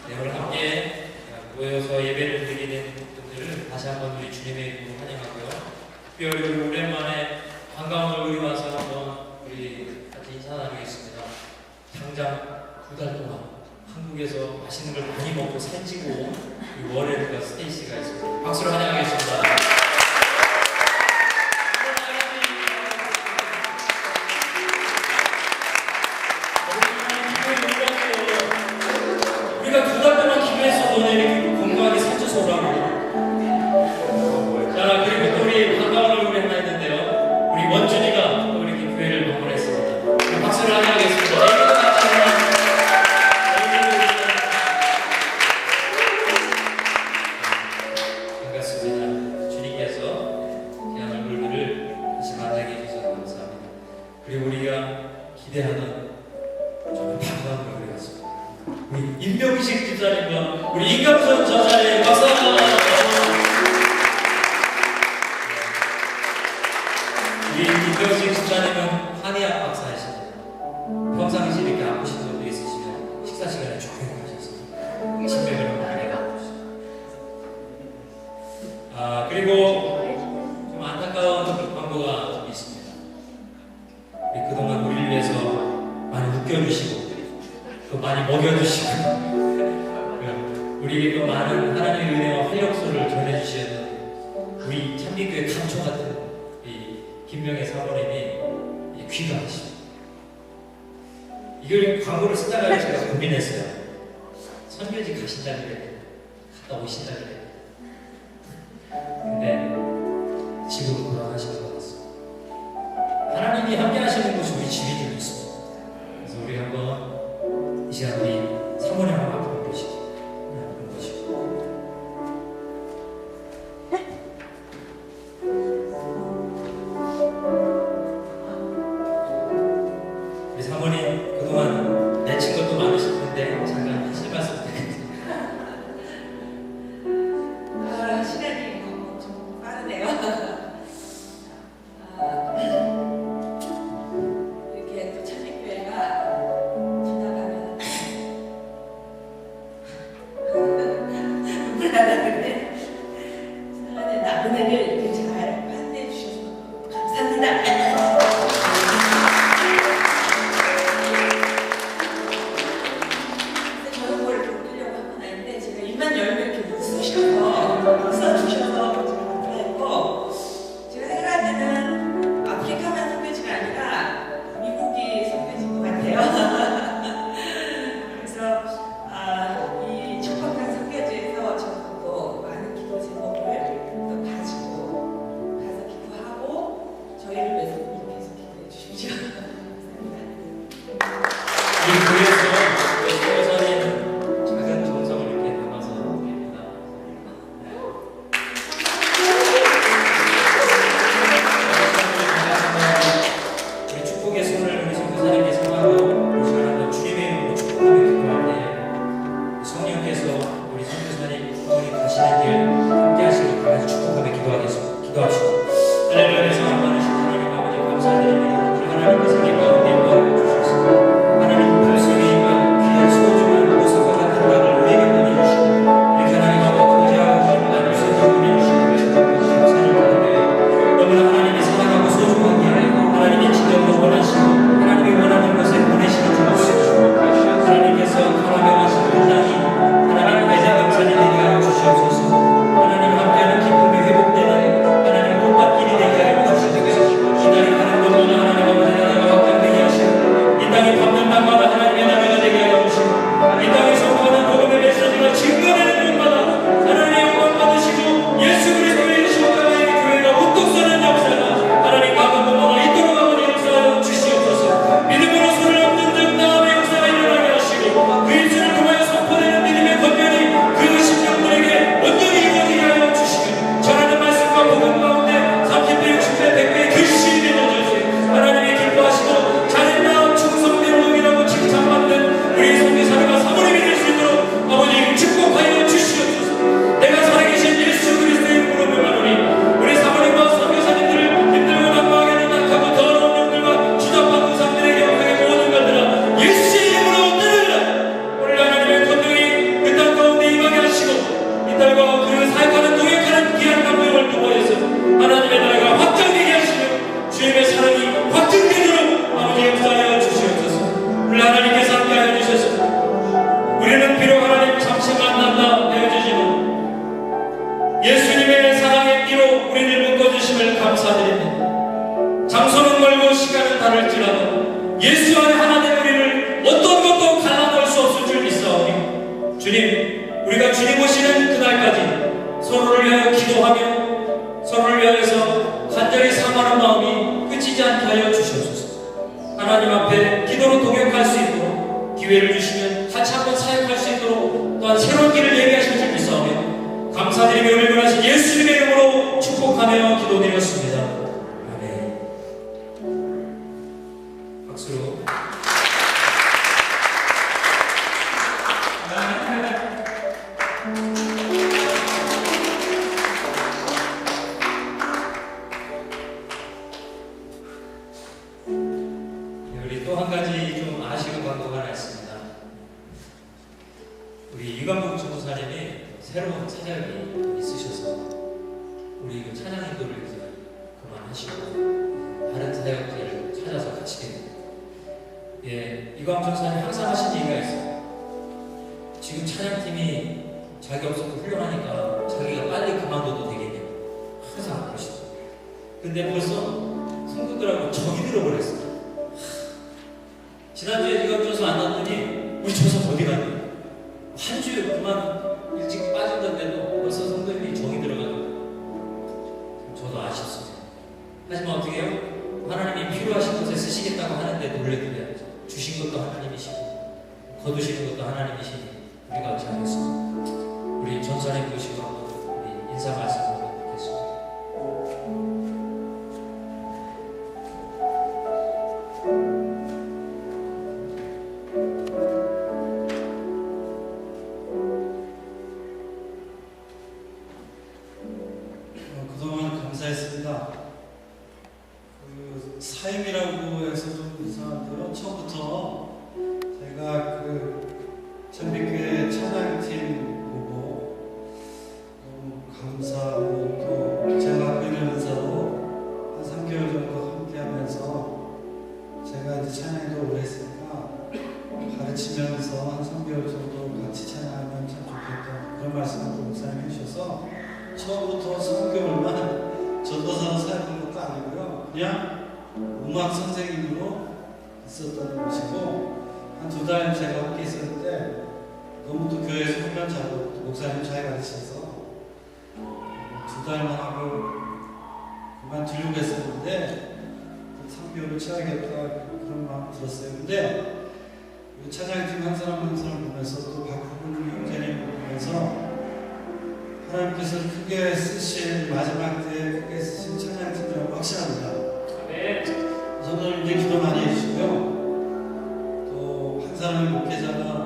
네, 오늘 함께 모여서 예배를 드리는 분들을 다시 한번 우리 주님의 이름으로 환영하고요. 특별히 오랜만에 반가운 얼굴이 와서 한번 우리 같이 인사 나누겠습니다. 당장 2달 동안 한국에서 맛있는 걸 많이 먹고 살찌고 온 워렌과 스테이시가 있습니다. 박수로 환영하겠습니다. 우리가 2달 동안 기도했어. 너네 이렇게 건강하게 살쪄서 오라고. 자, 그리고 또 우리 반가운 얼굴이 하나 있는데요. 우리 원준이가 또 이렇게 교회를 방문했습니다. 박수를 환영하겠습니다. 반갑습니다. 주님께서 귀한 얼굴들을 다시 만나게 해주셔서 감사합니다. 그리고 우리가 기대하던 정말 반가운 얼굴이 같습니다. 우리 임명식 집사님과 우리 임감선 저자님 박수 한번. 우리 임명식 집사님은 한의학 박사이십니다. 평상시 이렇게 아프신 분도 있으시면 식사 시간에 조용히 하셔서 신명을 많이 가보시죠. 그리고 좀 안타까운 광고가 좀 있습니다. 우리 그동안 우리를 위해서 많이 웃겨주시고 또 많이 먹여주시고 우리에게 또 많은 하나님의 은혜와 활력소를 전해주시는 우리 찬미교회 감초 같은 이 김명애 사모님이 귀가하십니다. 이걸 광고를 쓰다가 제가 고민했어요. 선교지 가신다 그래, 갔다 오신다 그래. 근데 지금 돌아가신 것 같습니다. 하나님이 함께 하시는 곳이 우리 주위에 있습니다. 그래서 우리 한번 이 시간 우리 사모님 한번 앞으로 보시죠. 우리 사모님 그동안 내친 것도 많으실 텐데 잠깐 하실 말씀 드리겠습니다. 시간이 좀 빠르네요. 이렇게 또 찬미교회가 지나가면 눈물 나는데 사랑하는 나그네를 이렇게 잘 환대해 주셔서 감사합니다. 저는 뭘 웃기려고 한 건 아닌데 제가 입만 열면 이렇게 웃어주셔서 제가 감사했고, 제가 생각할 때는 아프리카만 선교지가 아니라 미국이 선교지인 것 같아요. 그래서 이 척박한 선교지에서 저도 많은 기도 제목을 또 가지고 가서 기도하고 저희를 위해서 계속 기도해 주십시오. 감사합니다. 우리 교회에서 선교사님 작은 정성을 이렇게 담아서 드립니다. 우리 축복의 손을 우리 선교사님께 sam하고 우리 시간 한번 주님의 이름으로 축복하며 기도할 때 성령께서 우리 선교사님 부모님 가시는 길 함께 하시고 다 같이 축복하며 기도합시다. 할렐루야. 성령 많으신 하나님 아버지 감사드립니다. 우리 하나님께서 이 가운데 모아주셨습니다. 하나님 발성이와 귀한 소중한 보석과 같은 땅을 우리에게 보내주시고 이렇게 하나님과 교제하고 나눌 수 있는 은혜를 주시고 감사를 드리며 너무나 하나님이 사랑하고 소중하게 하나님의 지정을 원하시고 하나님이 원하는 곳에 보내시는 줄 믿습니다. 하나님께서 하나님하신 그 땅이 하나님 회장 감사를 되게 하여 주시옵소서. 하나님 함께하는 기쁨이 회복되는 하나님 여러분들과 그 사역하는 동역하는 귀한 감동을 통하여서 하나님의 나라가 확장되게 하시며 주님의 사랑이 확증되도록 아버지 역사하여 주시옵소서. 오늘 하나님께서 함께하여 주셔서 우리는 비록 하나님 잠시 만난다 헤어지지만 예수님의 사랑의 피로 우리를 묶어주심을 감사드립니다. 장소는 멀고 시간은 다를지라도 예수 안에 하나 된 우리를 어떤 것도 갈라놓을 수 없을 줄 믿사오니 주님, 우리가 주님 오시는 그날까지 서로를 위하여 기도하며 서로를 위하여서 간절히 사모하는 마음이 그치지 않게 하여 주시옵소서. 하나님 앞에 기도로 동역할 수 있도록 기회를 주시면 같이 한번 사역할 수 있도록 또한 새로운 길을 예비하실 줄 믿사오며 감사드리며 은혜를 원하신 예수님의 이름으로 축복하며 기도드렸습니다. 아멘. 박수로. 우리 또 한 가지 좀 아쉬운 광고가 하나 있습니다. 우리 이관복 전도사님이 새로운 찬양이 있으셔서 우리 그 찬양 인도를 이제 그만하시고 다른 사역들을 찾아서 가시게 됩니다. 예, 이관복 전도사님 항상 하신 얘기가 있어요. 지금 찬양팀이 자기 없어도 훌륭하니까 자기가 빨리 그만둬도 되겠냐고 항상 그러시더라고요. 근데 벌써 성도들하고 정이 들어버렸어요. 지난주에 이관복 전도사 만났더니 우리 전도사 어디 갔니? 한 주에 그만 일찍 빠진다는데도 벌써 성도님이 정이 들어가지고 저도 아쉽습니다. 하지만 어떻게 해요? 하나님이 필요하신 곳에 쓰시겠다고 하는데 놀래드려야죠. 주신 것도 하나님이시고 거두시는 것도 하나님이시니 우리가 어찌 하겠습니까? 우리 전사님 모시고 우리 인사 말씀드리도록 하겠습니다. 그동안 감사했습니다. 그 사임이라고 해서 좀 이상한데요. 처음부터 제가 그 천빛교회 찬양팀 보고 너무 감사하고 또 제가 갖고 있는 은사로 한 3개월 정도 함께 하면서 제가 이제 찬양도 오래 했으니까 가르치면서 한 3개월 정도 같이 찬양하면 참 좋겠다 그런 말씀을 또 목사님 해주셔서 처음부터 3개월만 전도사로 사역한 것도 아니고요. 그냥 음악 선생님으로 있었던 것이고 한 2달 제가 함께 있을 때 너무 또 교회에서 훈련 잘하고 목사님 잘 가르치셔서 2달만 하고 그만두려고 했었는데 3개월을 채워야겠다 그런 마음 들었어요. 근데 찬양팀 한 사람 한 사람 보면서 또 박후군 형제님 보면서 하나님께서 크게 쓰신 마지막 때에 크게 쓰신 찬양팀이라고 확신합니다. 네. 성도님들 기도 많이 해주시고요. 또 한 사람의 목회자가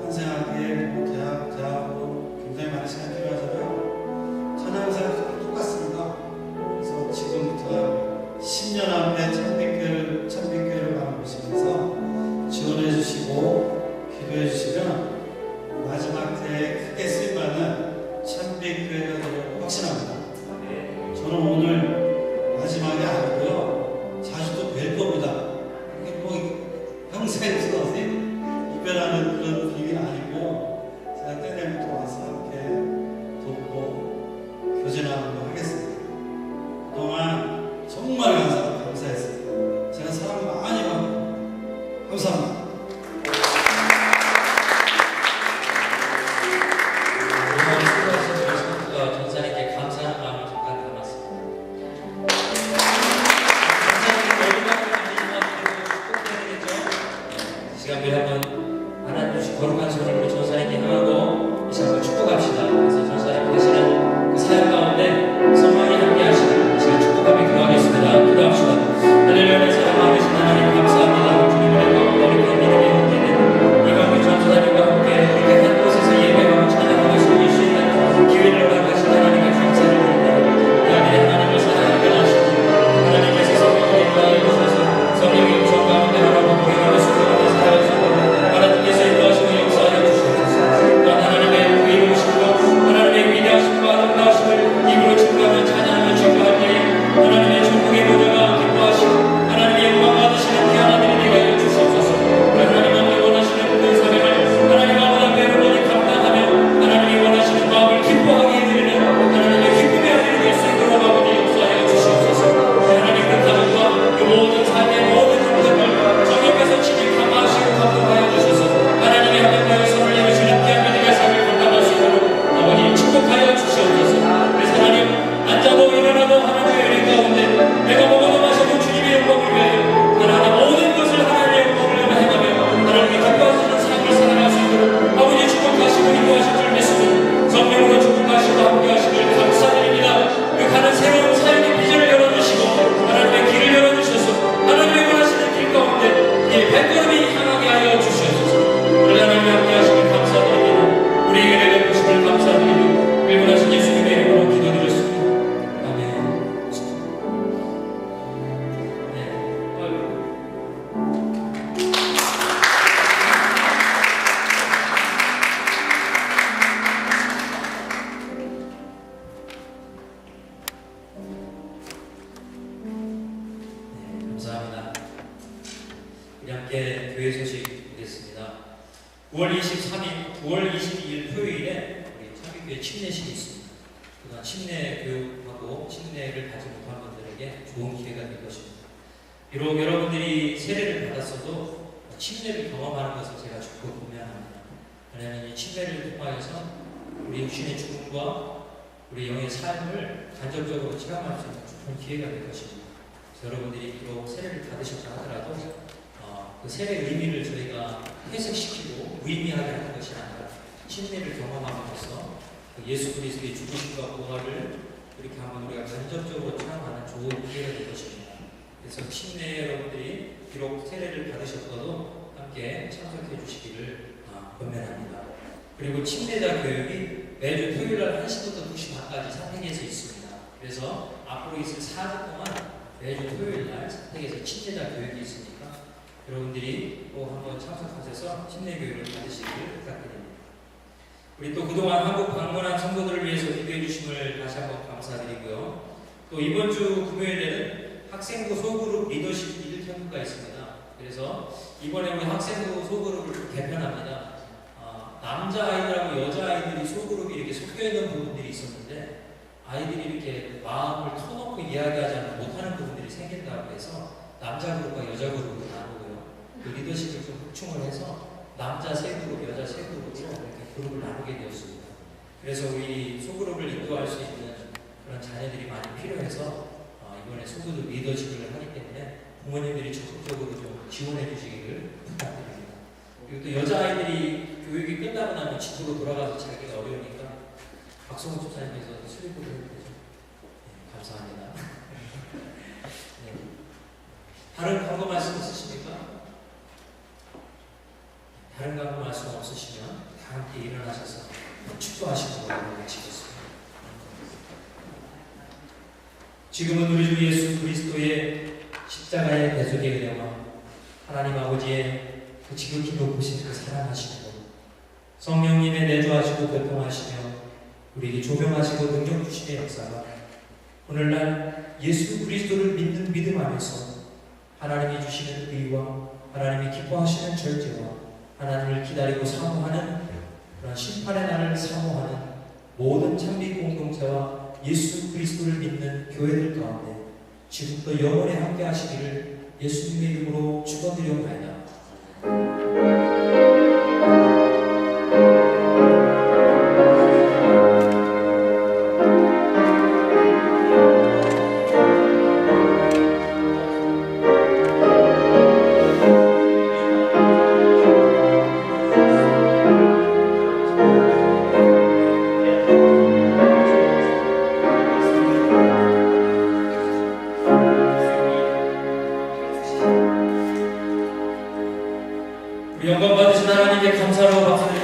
탄생하기에 대학으로 굉장히 많은 시간이 필요하잖아요. 찬양 사역도 똑같습니다. 그래서 지금부터 10년 앞에 참빛교회를 바라보시면서 지원해 주시고 기도해 주시면 마지막 때에 크게 쓰임받는 참빛교회가 되리라고 확신합니다. 저는 오늘 마지막에 9월 23일, 9월 22일 토요일에 우리 참비교회 침례식이 있습니다. 그동안 침례 교육하고 침례를 가지 못한 분들에게 좋은 기회가 될 것입니다. 비록 여러분들이 세례를 받았어도 침례를 경험하는 것을 제가 적극 권면합니다. 왜냐하면 이 침례를 통하여서 우리 육신의 죽음과 우리 영의 삶을 간접적으로 체험할 수 있는 좋은 기회가 될 것입니다. 그래서 여러분들이 비록 세례를 받으셨다 하더라도 그 세례의 의미를 저희가 해석시키고 무의미하게 하는 것이 아니라 침례를 경험함으로써 예수 그리스도의 죽으심과 부활을 이렇게 한번 우리가 간접적으로 체험하는 좋은 기회가 될 것입니다. 그래서 침례 여러분들이 비록 세례를 받으셨어도 함께 참석해 주시기를 권면합니다. 그리고 침례자 교육이 매주 토요일날 1시부터 2시 반까지 사택에서 있습니다. 그래서 앞으로 있을 4주 동안 매주 토요일날 사택에서 침례자 교육이 있으니까 여러분들이 꼭 한번 참석하셔서 침례 교육을 받으시기를 부탁드립니다. 우리 또 그동안 한국 방문한 성도들을 위해서 기도해 주심을 다시 한번 감사드리고요. 또 이번 주 금요일에는 학생부 소그룹 리더십 1캠프가 있습니다. 그래서 이번에 우리 학생부 소그룹을 개편합니다. 남자아이들하고 여자아이들이 소그룹이 이렇게 섞여있는 부분들이 있었는데 아이들이 이렇게 마음을 터놓고 이야기하지 못하는 부분들이 생긴다고 해서 남자 그룹과 여자 그룹으로 나누고요. 그 리더십을 좀 확충을 해서 남자 3그룹, 여자 3그룹으로 이렇게 그룹을 나누게 되었습니다. 그래서 우리 소그룹을 인도할 수 있는 그런 자녀들이 많이 필요해서 이번에 소그룹 리더십을 하기 때문에 부모님들이 적극적으로 좀 지원해 주시기를 부탁드립니다. 그리고 또 여자아이들이 교육이 끝나고 나면 집으로 돌아가서 자기가 어려우니까 박성호 집사님께서 수립을 해주세요. 네, 감사합니다. 네. 다른 광고 말씀 있으십니까? 다른 광고 말씀 없으시면 다 함께 일어나셔서 축도하시는 걸로 마치겠습니다. 지금은 우리 주 예수 그리스도의 십자가의 대속의 은혜와 하나님 아버지의 그 지극히 높으신 그 사랑하시고 성령님의 내주하시고 교통하시며 우리에게 조명하시고 능력 주시는 역사가 오늘날 예수 그리스도를 믿는 믿음 안에서 하나님이 주시는 의와 하나님이 기뻐하시는 절제와 하나님을 기다리고 사모하는 그런 심판의 날을 사모하는 모든 참비 공동체와 예수 그리스도를 믿는 교회들 가운데 지금부터 영원히 함께 하시기를 예수님의 이름으로 축원드려옵나이다. 영광 받으신 하나님께 감사로 박수를